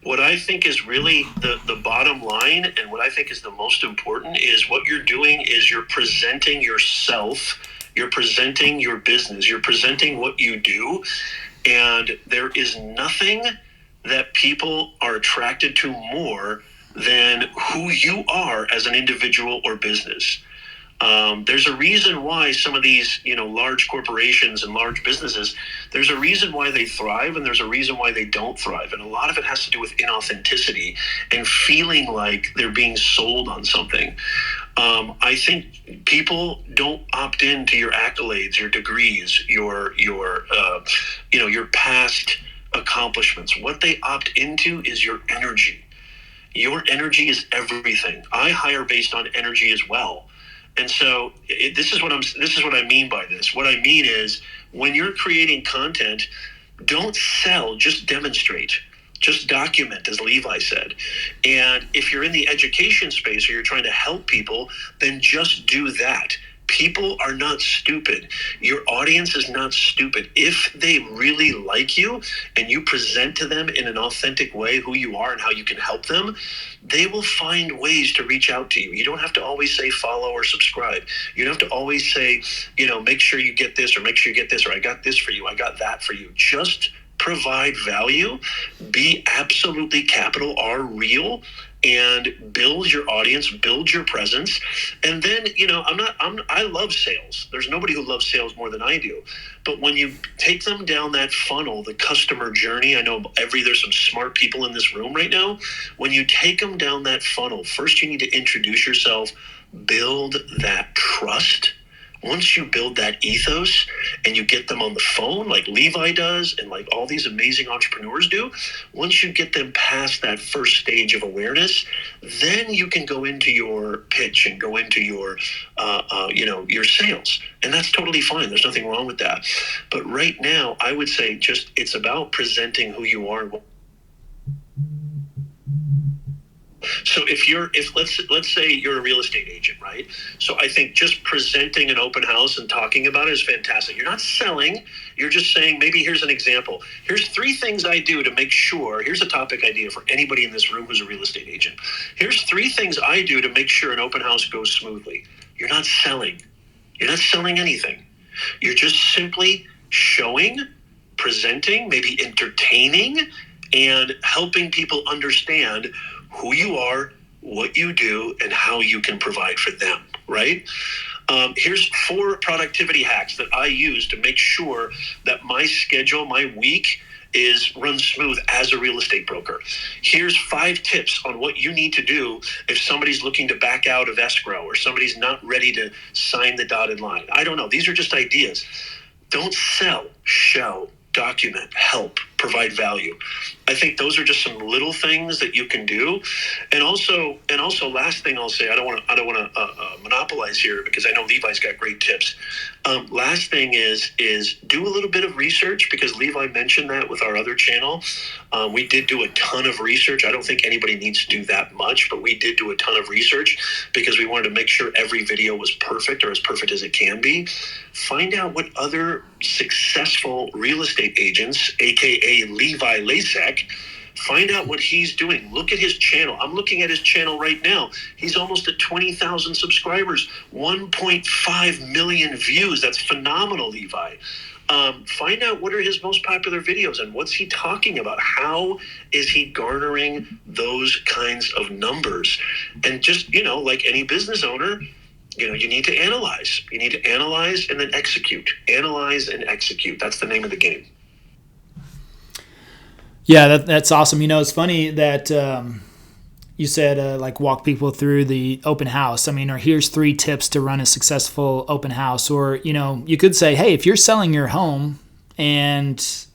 S2: What I think is really the bottom line, and what I think is the most important, is what you're doing is you're presenting yourself, you're presenting your business, you're presenting what you do. And there is nothing that people are attracted to more than who you are as an individual or business. There's a reason why some of these, large corporations and large businesses, there's a reason why they thrive, and there's a reason why they don't thrive. And a lot of it has to do with inauthenticity and feeling like they're being sold on something. I think people don't opt into your accolades, your degrees, your past accomplishments. What they opt into is your energy. Your energy is everything. I hire based on energy as well. And so this is what I mean by this. What I mean is, when you're creating content, don't sell, just demonstrate. Just document, as Levi said. And if you're in the education space or you're trying to help people, then just do that. People are not stupid. Your audience is not stupid. If they really like you and you present to them in an authentic way who you are and how you can help them, they will find ways to reach out to you. You don't have to always say follow or subscribe. You don't have to always say, make sure you get this, or make sure you get this, or I got this for you, I got that for you. Just provide value, be absolutely capital R real, and build your audience, build your presence. And then, I love sales. There's nobody who loves sales more than I do. But when you take them down that funnel, the customer journey, I know there's some smart people in this room right now. When you take them down that funnel, first you need to introduce yourself, build that trust. once you build that ethos and you get them on the phone like Levi does and like all these amazing entrepreneurs do, once you get them past that first stage of awareness, then you can go into your pitch and go into your your sales, and that's totally fine. There's nothing wrong with that. But right now, I would say just it's about presenting who you are. So if let's say you're a real estate agent, right? So I think just presenting an open house and talking about it is fantastic. You're not selling. You're just saying, maybe here's an example. Here's 3 things I do to make sure. Here's a topic idea for anybody in this room who's a real estate agent. Here's 3 things I do to make sure an open house goes smoothly. You're not selling. You're not selling anything. You're just simply showing, presenting, maybe entertaining, and helping people understand who you are, what you do, and how you can provide for them, right? Here's 4 productivity hacks that I use to make sure that my schedule, my week, runs smooth as a real estate broker. Here's 5 tips on what you need to do if somebody's looking to back out of escrow or somebody's not ready to sign the dotted line. I don't know. These are just ideas. Don't sell, show, document, help, provide value. I think those are just some little things that you can do. And also last thing I'll say, I don't want to monopolize here because I know Levi's got great tips. Last thing is do a little bit of research, because Levi mentioned that with our other channel. We did do a ton of research. I don't think anybody needs to do that much, but we did do a ton of research because we wanted to make sure every video was perfect, or as perfect as it can be. Find out what other successful real estate agents, aka Levi Lascsak, find out what he's doing. Look at his channel. I'm looking at his channel right now. He's almost at 20,000 subscribers, 1.5 million views. That's phenomenal, Levi. Find out what are his most popular videos and what's he talking about. How is he garnering those kinds of numbers? And just, like any business owner, you need to analyze. You need to analyze and then execute. Analyze and execute. That's the name of the game.
S1: Yeah, that's awesome. It's funny that you said walk people through the open house. Or here's 3 tips to run a successful open house. Or, you could say, hey, if you're selling your home and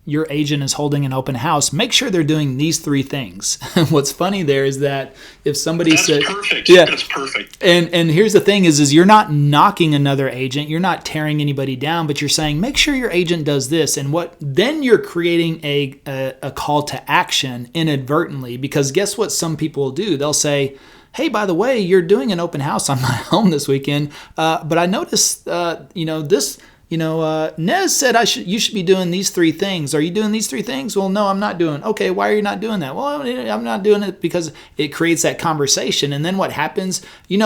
S1: your agent is holding an open house, make sure they're doing these 3 things. What's funny there is that if somebody said,
S2: perfect.
S1: Yeah,
S2: that's perfect.
S1: And here's the thing is you're not knocking another agent, you're not tearing anybody down, but you're saying make sure your agent does this, and then you're creating a call to action inadvertently, because guess what some people will do? They'll say, hey, by the way, you're doing an open house on my home this weekend, but I noticed this. Nez said you should be doing these 3 things. Are you doing these 3 things? Well, no, I'm not doing. Okay, why are you not doing that? Well, I'm not doing it because it creates that conversation. And then what happens? You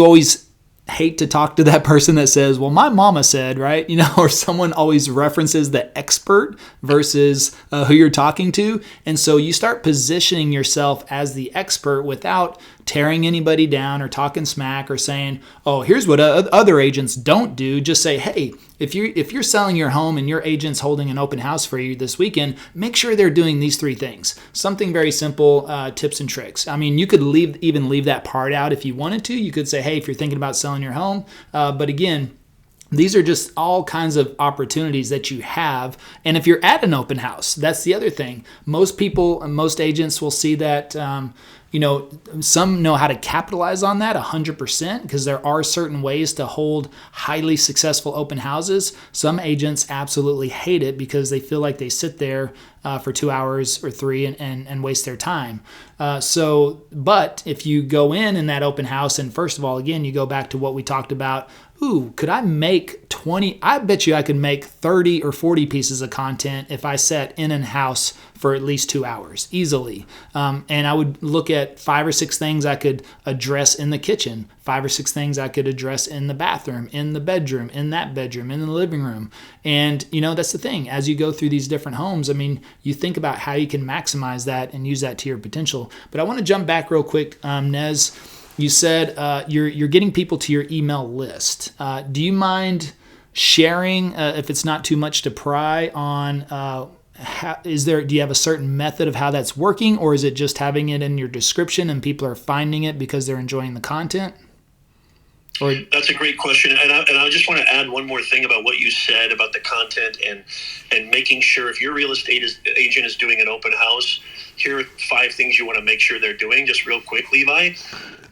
S1: always hate to talk to that person that says, well, my mama said, right? Or someone always references the expert versus who you're talking to. And so you start positioning yourself as the expert without tearing anybody down or talking smack or saying, oh, here's what other agents don't do. Just say, hey, if you're selling your home and your agent's holding an open house for you this weekend, make sure they're doing these 3 things. Something very simple, tips and tricks. You could even leave that part out if you wanted to. You could say, hey, if you're thinking about selling your home. But again, these are just all kinds of opportunities that you have. And if you're at an open house, that's the other thing. Most agents will see that, some know how to capitalize on that 100%, because there are certain ways to hold highly successful open houses. Some agents absolutely hate it because they feel like they sit there for 2 hours or 3 and waste their time. But if you go in that open house, and first of all, again, you go back to what we talked about. Could I make 20? I bet you I could make 30 or 40 pieces of content if I sat in a house for at least 2 hours easily. And I would look at 5 or 6 things I could address in the kitchen, 5 or 6 things I could address in the bathroom, in the bedroom, in that bedroom, in the living room. And, that's the thing. As you go through these different homes, you think about how you can maximize that and use that to your potential. But I want to jump back real quick, Nez. You said you're getting people to your email list. Do you mind sharing, if it's not too much to pry on, do you have a certain method of how that's working, or is it just having it in your description and people are finding it because they're enjoying the content? Or
S2: That's a great question, and I just want to add one more thing about what you said about the content and making sure if your real estate agent is doing an open house, here are 5 things you want to make sure they're doing. Just real quick, Levi,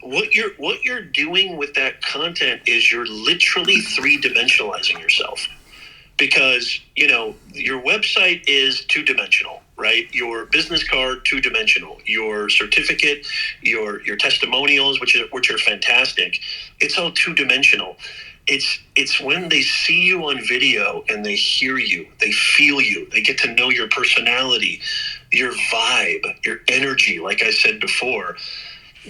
S2: what you're doing with that content is you're literally 3-dimensionalizing yourself. Because, your website is 2-dimensional, right? Your business card, 2-dimensional. Your certificate, your testimonials, which are fantastic. It's all 2-dimensional. It's when they see you on video and they hear you, they feel you, they get to know your personality, your vibe, your energy, like I said before.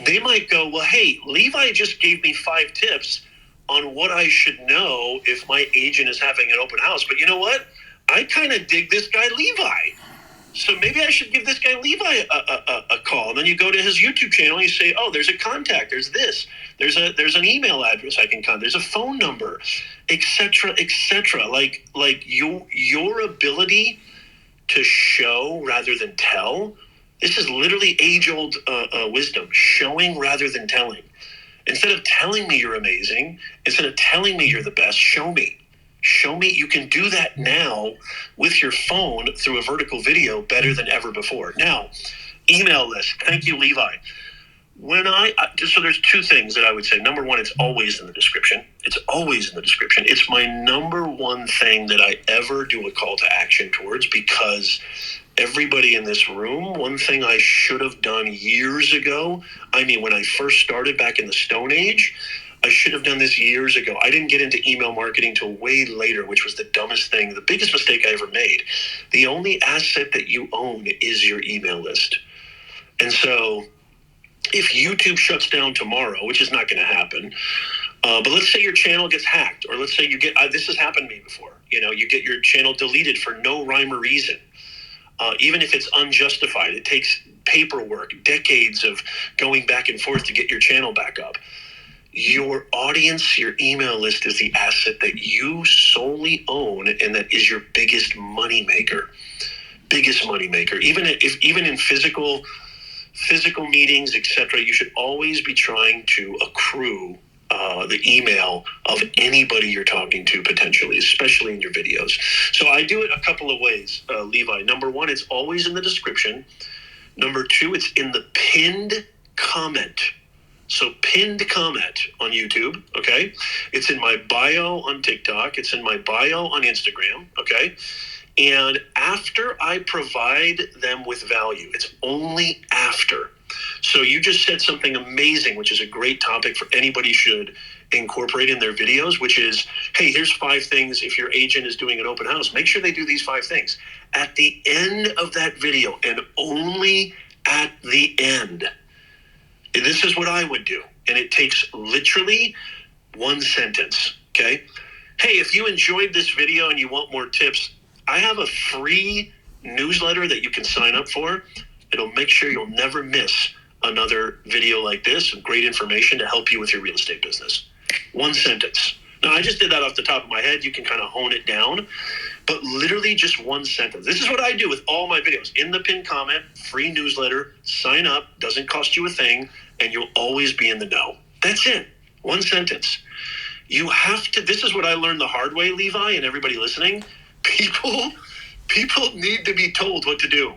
S2: They might go, well, hey, Levi just gave me 5 tips on what I should know if my agent is having an open house. But you know what? I kind of dig this guy, Levi. So maybe I should give this guy, Levi, a call. And then you go to his YouTube channel and you say, oh, there's a contact. There's this. There's an email address I can contact. There's a phone number, et cetera, et cetera. Like your ability to show rather than tell. This is literally age-old wisdom, showing rather than telling. Instead of telling me you're amazing, instead of telling me you're the best, show me. Show me you can do that now with your phone through a vertical video better than ever before. Now, email list. Thank you, Levi. So there's 2 things that I would say. Number 1, it's always in the description. It's always in the description. It's my number 1 thing that I ever do a call to action towards, because everybody in this room, one thing I should have done years ago, when I first started back in the Stone Age, I should have done this years ago. I didn't get into email marketing till way later, which was the dumbest thing, the biggest mistake I ever made. The only asset that you own is your email list. And so if YouTube shuts down tomorrow, which is not going to happen, but let's say your channel gets hacked, or let's say you get, this has happened to me before, you get your channel deleted for no rhyme or reason. Even if it's unjustified, it takes paperwork, decades of going back and forth to get your channel back up. Your audience, your email list is the asset that you solely own, and that is your biggest money maker. Biggest money maker. Even in physical meetings, etc., you should always be trying to accrue the email of anybody you're talking to potentially, especially in your videos. So I do it a couple of ways, Levi. Number 1, it's always in the description. Number 2, it's in the pinned comment. So pinned comment on YouTube, okay? It's in my bio on TikTok. It's in my bio on Instagram, okay? And after I provide them with value, it's only after. So you just said something amazing, which is a great topic for anybody should incorporate in their videos, which is, hey, here's 5 things. If your agent is doing an open house, make sure they do these 5 things. At the end of that video, and only at the end, this is what I would do. And it takes literally 1 sentence, okay? Hey, if you enjoyed this video and you want more tips, I have a free newsletter that you can sign up for. It'll make sure you'll never miss another video like this, great information to help you with your real estate business. 1 sentence. Now, I just did that off the top of my head. You can kind of hone it down, but literally just 1 sentence. This is what I do with all my videos. In the pinned comment, free newsletter, sign up, doesn't cost you a thing, and you'll always be in the know. That's it. 1 sentence. You have to, this is what I learned the hard way, Levi, and everybody listening. People need to be told what to do.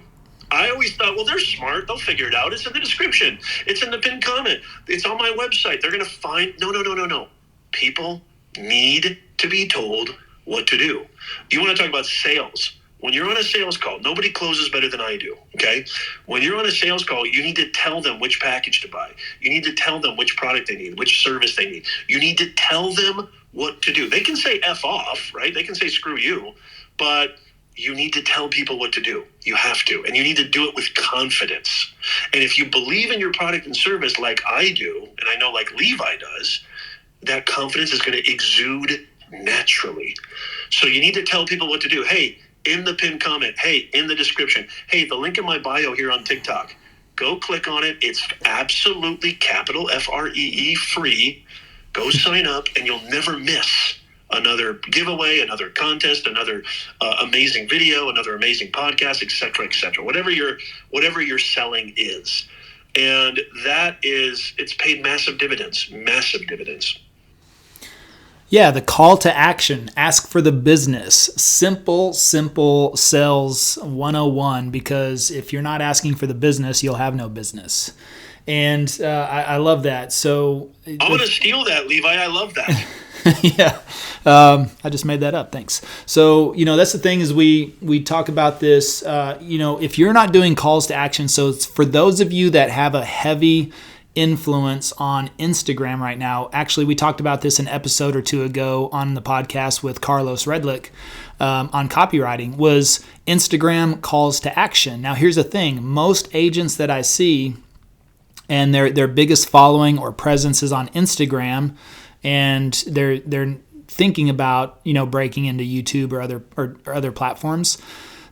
S2: I always thought, well, they're smart. They'll figure it out. It's in the description. It's in the pinned comment. It's on my website. They're going to find, no. People need to be told what to do. You want to talk about sales. When you're on a sales call, nobody closes better than I do, okay? When you're on a sales call, you need to tell them which package to buy. You need to tell them which product they need, which service they need. You need to tell them what to do. They can say F off, right? They can say screw you, but you need to tell people what to do. You have to, and you need to do it with confidence. And if you believe in your product and service like I do, and I know like Levi does, that confidence is going to exude naturally. So you need to tell people what to do. Hey, in the pinned comment, hey, in the description, hey, the link in my bio here on TikTok, go click on it. It's absolutely capital FREE free. Go sign up and you'll never miss another giveaway, another contest, another amazing video, another amazing podcast, et cetera, whatever your selling is. And that is, it's paid massive dividends.
S1: Yeah, the call to action, ask for the business. Simple sales 101, because if you're not asking for the business, you'll have no business. And I love that. So
S2: I'm going to steal that, Levi. I love that.
S1: Yeah. I just made that up. Thanks. So, that's the thing is we talk about this, if you're not doing calls to action. So it's for those of you that have a heavy influence on Instagram right now. Actually, we talked about this an episode or two ago on the podcast with Carlos Redlick on copywriting, was Instagram calls to action. Now, here's the thing. Most agents that I see and their biggest following or presence is on Instagram, and they're thinking about breaking into YouTube or other platforms.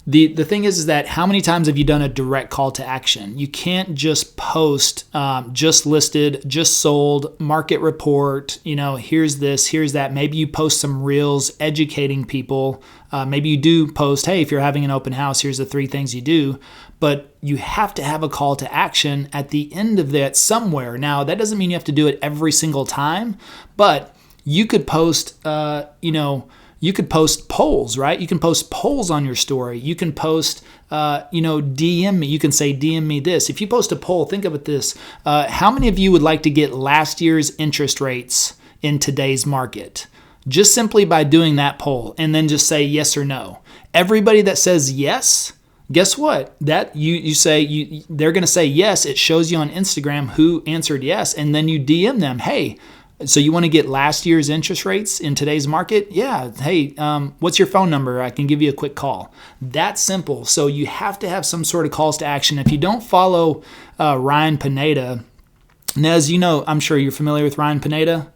S1: The thing is that how many times have you done a direct call to action? You can't just post just listed, just sold, market report, here's this, here's that. Maybe you post some reels educating people. Maybe you do post, hey, if you're having an open house, here's the 3 things you do. But you have to have a call to action at the end of that somewhere. Now, that doesn't mean you have to do it every single time, but you could post, you could post polls, right? You can post polls on your story. You can post, DM me. You can say, DM me this. If you post a poll, think of it this. How many of you would like to get last year's interest rates in today's market? Just simply by doing that poll, and then just say yes or no. Everybody that says yes, guess what? That you say they're going to say yes. It shows you on Instagram who answered yes, and then you DM them, hey, so you want to get last year's interest rates in today's market? Yeah. Hey, what's your phone number? I can give you a quick call. That's simple. So you have to have some sort of calls to action. If you don't follow Ryan Pineda, Nez, I'm sure you're familiar with Ryan Pineda.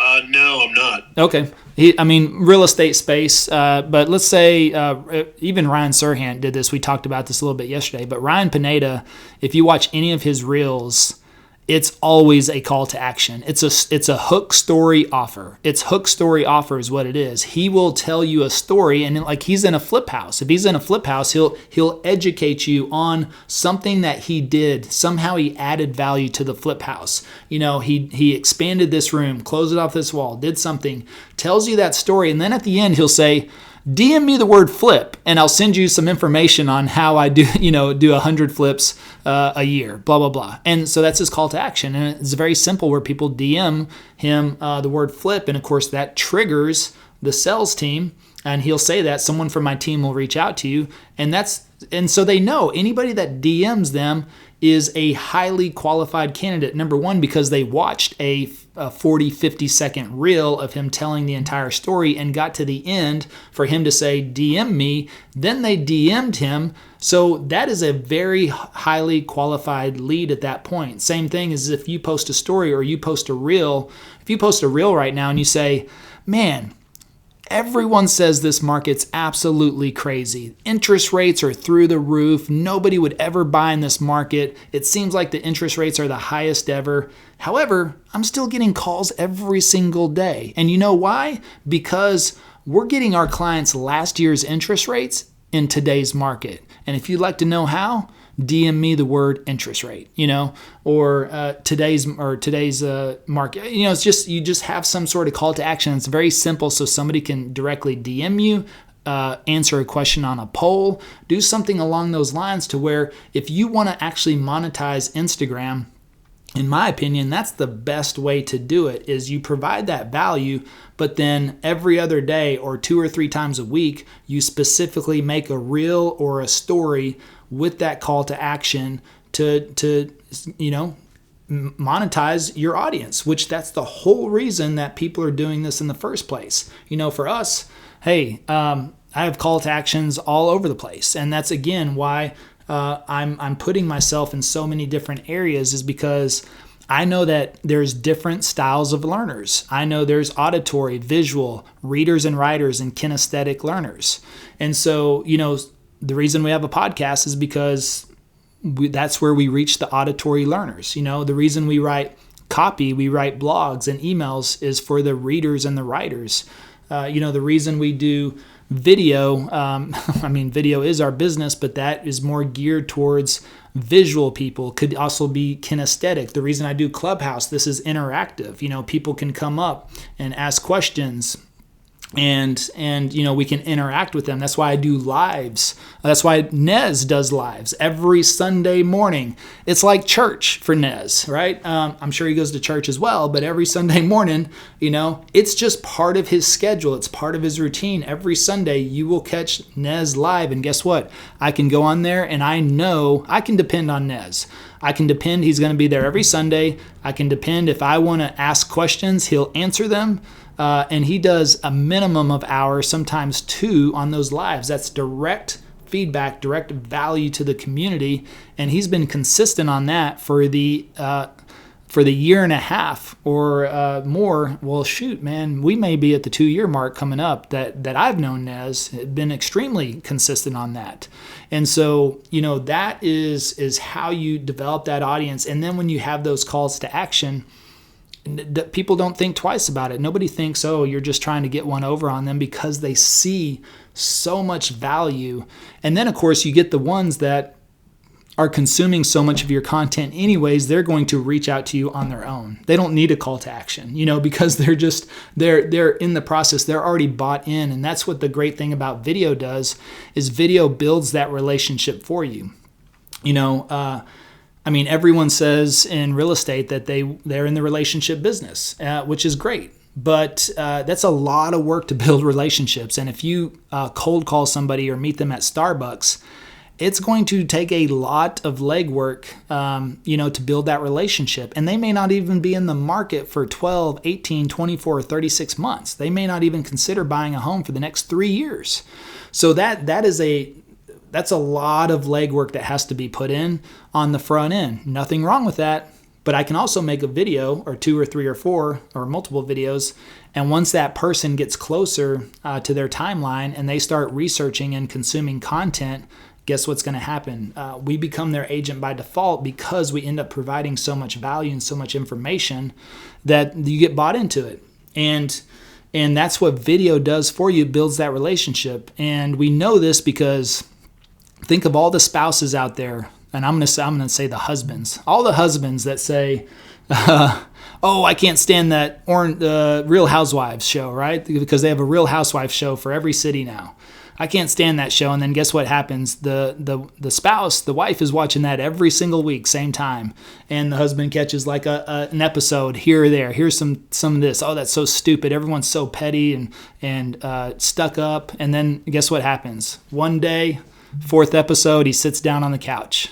S2: No, I'm not.
S1: Okay. Real estate space, but let's say even Ryan Serhant did this. We talked about this a little bit yesterday, but Ryan Pineda, if you watch any of his reels, it's always a call to action. It's a hook story offer. It's hook story offer is what it is. He will tell you a story, and like he's in a flip house. If he's in a flip house, he'll educate you on something that he did. Somehow he added value to the flip house. He expanded this room, closed it off this wall, did something, tells you that story, and then at the end he'll say, DM me the word flip, and I'll send you some information on how I do 100 flips a year, blah, blah, blah. And so that's his call to action. And it's very simple where people DM him the word flip. And of course that triggers the sales team, and he'll say that someone from my team will reach out to you. And so they know anybody that DMs them is a highly qualified candidate. Number one, because they watched a 40, 50-second reel of him telling the entire story and got to the end for him to say, DM me. Then they DM'd him. So that is a very highly qualified lead at that point. Same thing as if you post a story or you post a reel. If you post a reel right now and you say, man, everyone says this market's absolutely crazy. Interest rates are through the roof. Nobody would ever buy in this market. It seems like the interest rates are the highest ever. However, I'm still getting calls every single day. And you know why? Because we're getting our clients last year's interest rates in today's market. And if you'd like to know how, DM me the word interest rate, or today's market. It's just, you just have some sort of call to action. It's very simple, so somebody can directly DM you, answer a question on a poll, do something along those lines to where if you want to actually monetize Instagram, in my opinion, that's the best way to do it, is you provide that value, but then every other day or 2 or 3 times a week, you specifically make a reel or a story with that call to action to monetize your audience, which that's the whole reason that people are doing this in the first place. For us, hey, I have call to actions all over the place. And that's, again, why I'm putting myself in so many different areas, is because I know that there's different styles of learners. I know there's auditory, visual, readers and writers, and kinesthetic learners. And so, the reason we have a podcast is because that's where we reach the auditory learners. The reason we write copy, we write blogs and emails, is for the readers and the writers. The reason we do video, video is our business, but that is more geared towards visual people. Could also be kinesthetic. The reason I do Clubhouse, this is interactive. People can come up and ask questions, and we can interact with them. That's why I do lives. That's why Nez does lives every Sunday morning. It's like church for Nez, right? I'm sure he goes to church as well, but every Sunday morning, it's just part of his schedule. It's part of his routine. Every Sunday you will catch Nez live, and guess what? I can go on there and I know I can depend on Nez. I can depend he's going to be there every Sunday. I can depend if I want to ask questions, he'll answer them. And he does a minimum of hours, sometimes 2 on those lives. That's direct feedback, direct value to the community. And he's been consistent on that for the year and a half or more. Well, shoot, man, we may be at the 2-year mark coming up that I've known Nez, been extremely consistent on that. And so, that is how you develop that audience. And then when you have those calls to action, people don't think twice about it. Nobody thinks, oh, you're just trying to get one over on them, because they see so much value. And then, of course, you get the ones that are consuming so much of your content anyways, they're going to reach out to you on their own. They don't need a call to action, because they're in the process. They're already bought in. And that's what the great thing about video does, is video builds that relationship for you. Everyone says in real estate that they're in the relationship business, which is great. But that's a lot of work to build relationships. And if you cold call somebody or meet them at Starbucks, it's going to take a lot of legwork, to build that relationship. And they may not even be in the market for 12, 18, 24, or 36 months. They may not even consider buying a home for the next 3 years. So that's a lot of legwork that has to be put in on the front end. Nothing wrong with that. But I can also make a video or 2 or 3 or 4 or multiple videos. And once that person gets closer to their timeline and they start researching and consuming content, guess what's going to happen? We become their agent by default, because we end up providing so much value and so much information that you get bought into it. And that's what video does for you. It builds that relationship. And we know this because think of all the spouses out there, and I'm going to say the husbands. All the husbands that say, "Oh, I can't stand that Real Housewives show," right? Because they have a Real Housewives show for every city now. I can't stand that show. And then guess what happens? The spouse, the wife, is watching that every single week, same time, and the husband catches like an episode here or there. Here's some of this. Oh, that's so stupid. Everyone's so petty and stuck up. And then guess what happens? One day, 4th episode, he sits down on the couch.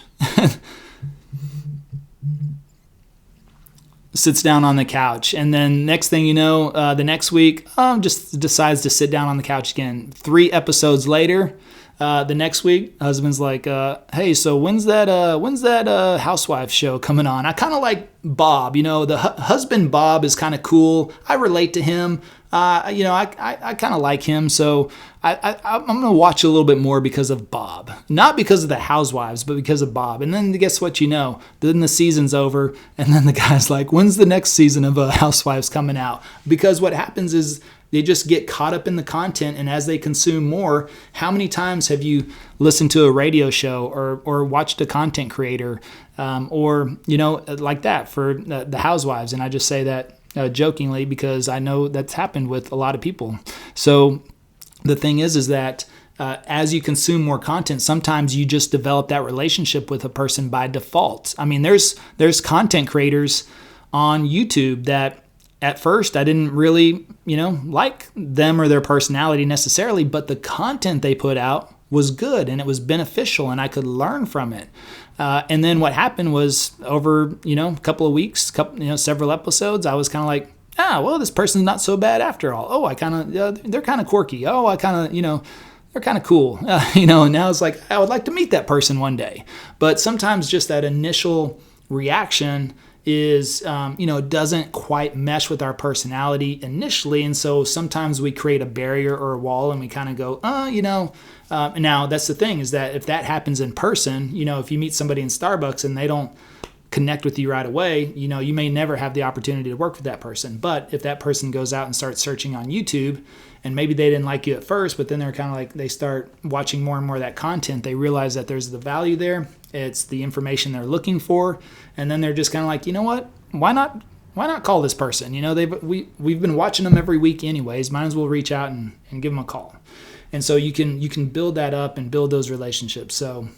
S1: Sits down on the couch. And then next thing you know, the next week, just decides to sit down on the couch again. 3 episodes later, the next week, husband's like, hey, so when's that housewife show coming on? I kind of like Bob, the husband Bob is kind of cool. I relate to him. I kind of like him. So I'm going to watch a little bit more because of Bob, not because of the housewives, but because of Bob. And then guess what, then the season's over. And then the guy's like, when's the next season of Housewives coming out? Because what happens is they just get caught up in the content. And as they consume more, how many times have you listened to a radio show or watched a content creator like that for the Housewives? And I just say that jokingly because I know that's happened with a lot of people. So the thing is that as you consume more content, sometimes you just develop that relationship with a person by default. I mean, there's content creators on YouTube that at first I didn't really, like them or their personality necessarily, but the content they put out was good and it was beneficial and I could learn from it. And then what happened was over, a couple of weeks, several episodes, I was kind of like, this person's not so bad after all. Oh, they're kind of quirky. Oh, they're kind of cool. And now it's like, I would like to meet that person one day. But sometimes just that initial reaction is, doesn't quite mesh with our personality initially. And so sometimes we create a barrier or a wall and we kind of go, now that's the thing is that if that happens in person, if you meet somebody in Starbucks and they don't connect with you right away, you may never have the opportunity to work with that person. But if that person goes out and starts searching on YouTube, and maybe they didn't like you at first, but then they're kind of like, they start watching more and more of that content. They realize that there's the value there. It's the information they're looking for. And then they're just kind of like, you know what? Why not call this person? We've been watching them every week anyways. Might as well reach out and give them a call. And so you can build that up and build those relationships. So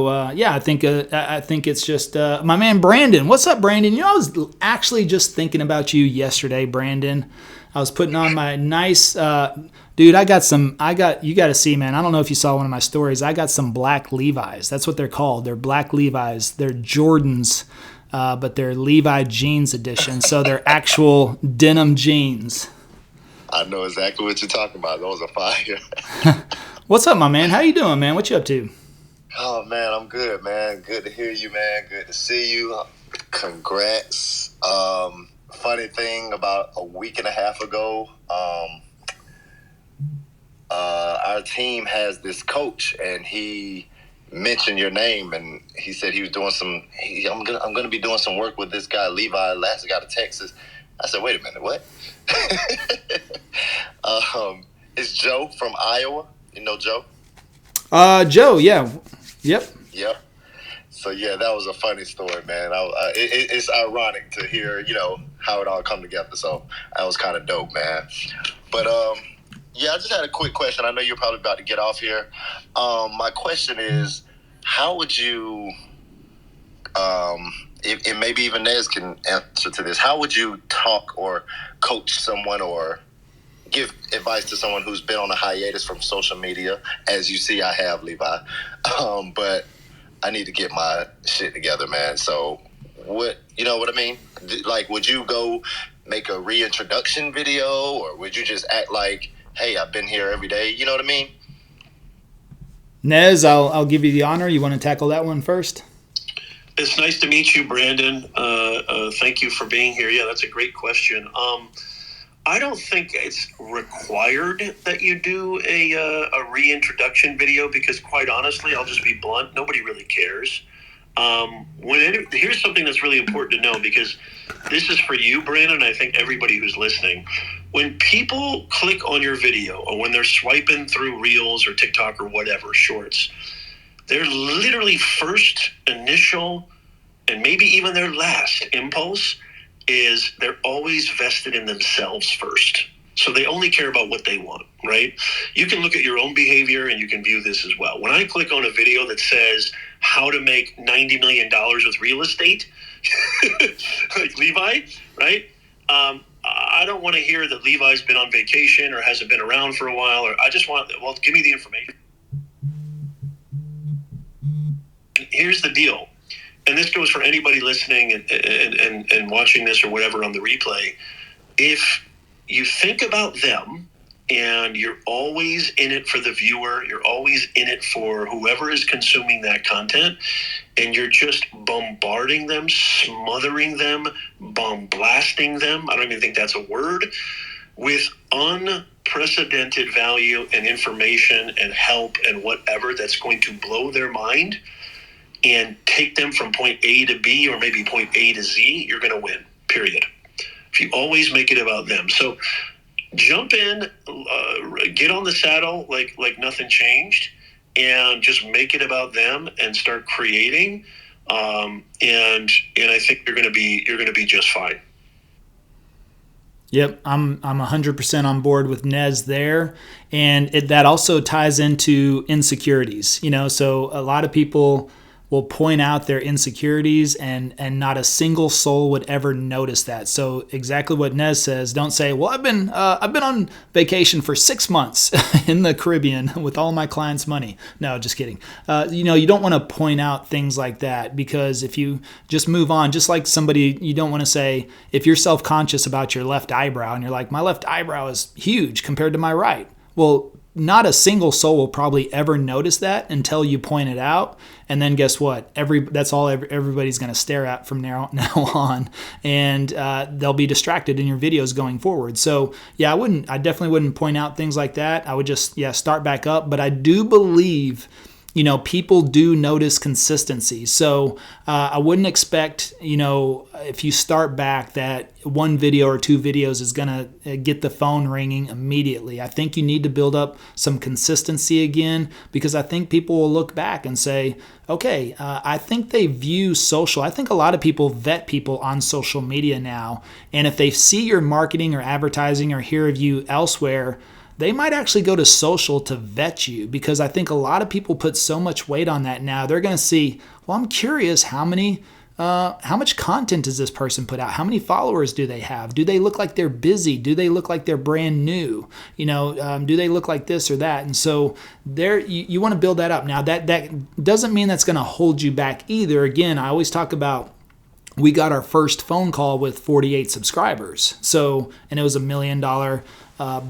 S1: I think it's just my man Brandon. What's up, Brandon? I was actually just thinking about you yesterday, Brandon. I was putting on my nice dude. You got to see, man. I don't know if you saw one of my stories. I got some black Levi's. That's what they're called. They're black Levi's. They're Jordans, but they're Levi jeans edition. So they're actual denim jeans.
S3: I know exactly what you're talking about. Those are fire.
S1: What's up, my man? How you doing, man? What you up to?
S3: Oh, man, I'm good, man. Good to hear you, man. Good to see you. Congrats. Funny thing, about a week and a half ago, our team has this coach, and he mentioned your name, and he said he was doing I'm gonna be doing some work with this guy Levi Lascsak out of Texas. I said, wait a minute, what? It's Joe from Iowa. You know Joe?
S1: Joe, yeah. Yep.
S3: So, yeah, that was a funny story, man. It's ironic to hear, how it all come together. So that was kind of dope, man. But, I just had a quick question. I know you're probably about to get off here. My question is, how would you, if maybe even Nez can answer to this, how would you talk or coach someone or give advice to someone who's been on a hiatus from social media? As you see, I have, Levi. But I need to get my shit together, man. So you know what I mean? Like, would you go make a reintroduction video, or would you just act like, hey, I've been here every day? You know what I mean?
S1: Nez, I'll give you the honor. You want to tackle that one first?
S2: It's nice to meet you, Brandon. Thank you for being here. Yeah, that's a great question. I don't think it's required that you do a reintroduction video because, quite honestly, I'll just be blunt, nobody really cares. Here's something that's really important to know, because this is for you, Brandon, and I think everybody who's listening. When people click on your video, or when they're swiping through Reels or TikTok or whatever, Shorts, their literally first, initial, and maybe even their last impulse is they're always vested in themselves first. So they only care about what they want, right? You can look at your own behavior and you can view this as well. When I click on a video that says how to make $90 million with real estate, like Levi, right? I don't want to hear that Levi's been on vacation or hasn't been around for a while, or I just want, well, give me the information. Here's the deal. And this goes for anybody listening and watching this or whatever on the replay. If you think about them and you're always in it for the viewer, you're always in it for whoever is consuming that content, and you're just bombarding them, smothering them, bombasting them, I don't even think that's a word, with unprecedented value and information and help and whatever that's going to blow their mind and take them from point A to B, or maybe point A to Z, you're going to win, period. If you always make it about them. So jump in, get on the saddle like nothing changed, and just make it about them and start creating. And I think you're going to be just fine.
S1: Yep, I'm 100% on board with Nez there, and that also ties into insecurities. So a lot of people will point out their insecurities, and not a single soul would ever notice that. So exactly what Nez says, don't say, well, I've been on vacation for 6 months in the Caribbean with all my clients' money. No, just kidding. You don't want to point out things like that, because if you just move on, just like somebody, you don't want to say, if you're self-conscious about your left eyebrow and you're like, my left eyebrow is huge compared to my right. Well, not a single soul will probably ever notice that until you point it out. And then guess what? That's all everybody's going to stare at from now on. And they'll be distracted in your videos going forward. So yeah, I definitely wouldn't point out things like that. I would just, start back up. But I do believe people do notice consistency. So I wouldn't expect, if you start back, that one video or two videos is going to get the phone ringing immediately. I think you need to build up some consistency again, because I think people will look back and say, okay, I think they view social. I think a lot of people vet people on social media now. And if they see your marketing or advertising or hear of you elsewhere, they might actually go to social to vet you, because I think a lot of people put so much weight on that now. They're going to see, well, I'm curious, how much content does this person put out? How many followers do they have? Do they look like they're busy? Do they look like they're brand new? Do they look like this or that? And so there, you want to build that up. Now, that doesn't mean that's going to hold you back either. Again, I always talk about, we got our first phone call with 48 subscribers. And it was $1 million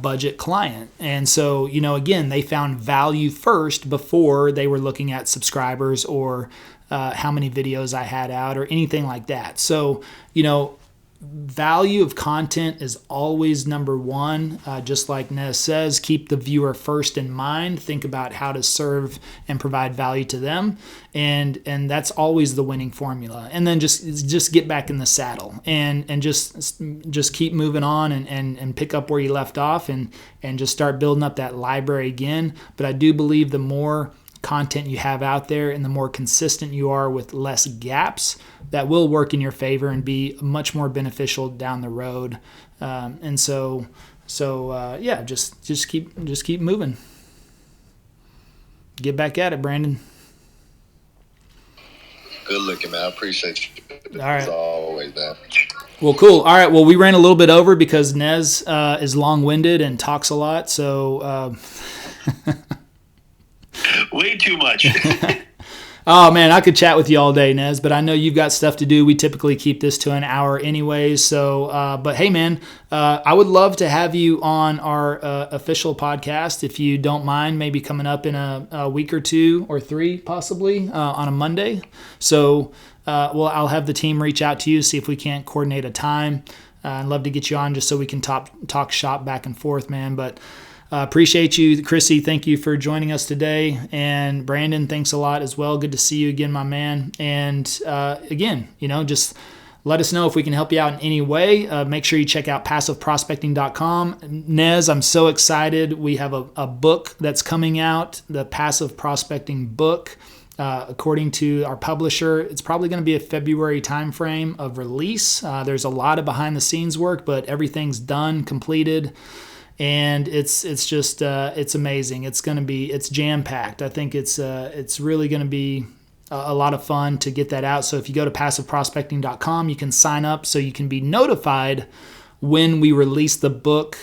S1: budget client. And so, again, they found value first before they were looking at subscribers or how many videos I had out or anything like that. So, value of content is always number one. Just like Nez says, keep the viewer first in mind. Think about how to serve and provide value to them. And that's always the winning formula. And then just get back in the saddle and just keep moving on and pick up where you left off and just start building up that library again. But I do believe the more content you have out there and the more consistent you are with less gaps, that will work in your favor and be much more beneficial down the road. Just keep moving. Get back at it, Brandon.
S3: Good looking, man. I appreciate you.
S1: All right.
S3: As always, man.
S1: Well, cool. All right. Well, we ran a little bit over because Nez is long-winded and talks a lot. So
S2: way too much.
S1: Oh, man, I could chat with you all day, Nez, but I know you've got stuff to do. We typically keep this to an hour anyways. So, but hey, man, I would love to have you on our official podcast, if you don't mind, maybe coming up in a week or two or three, possibly, on a Monday. So, I'll have the team reach out to you, see if we can't coordinate a time. I'd love to get you on just so we can talk shop back and forth, man. But appreciate you. Chrissy, thank you for joining us today. And Brandon, thanks a lot as well. Good to see you again, my man. And again, just let us know if we can help you out in any way. Make sure you check out passiveprospecting.com. Nez, I'm so excited. We have a book that's coming out, the Passive Prospecting book. According to our publisher, it's probably going to be a February timeframe of release. There's a lot of behind the scenes work, but everything's done, completed. And it's just it's amazing. It's jam packed. I think it's really going to be a lot of fun to get that out. So if you go to passiveprospecting.com, you can sign up so you can be notified when we release the book.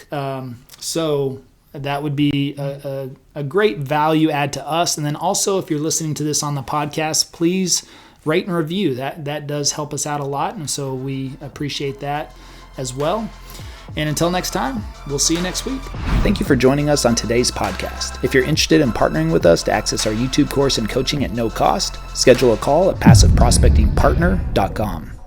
S1: So that would be a great value add to us. And then also, if you're listening to this on the podcast, please rate and review. That does help us out a lot, and so we appreciate that as well. And until next time, we'll see you next week. Thank you for joining us on today's podcast. If you're interested in partnering with us to access our YouTube course and coaching at no cost, schedule a call at passiveprospectingpartner.com.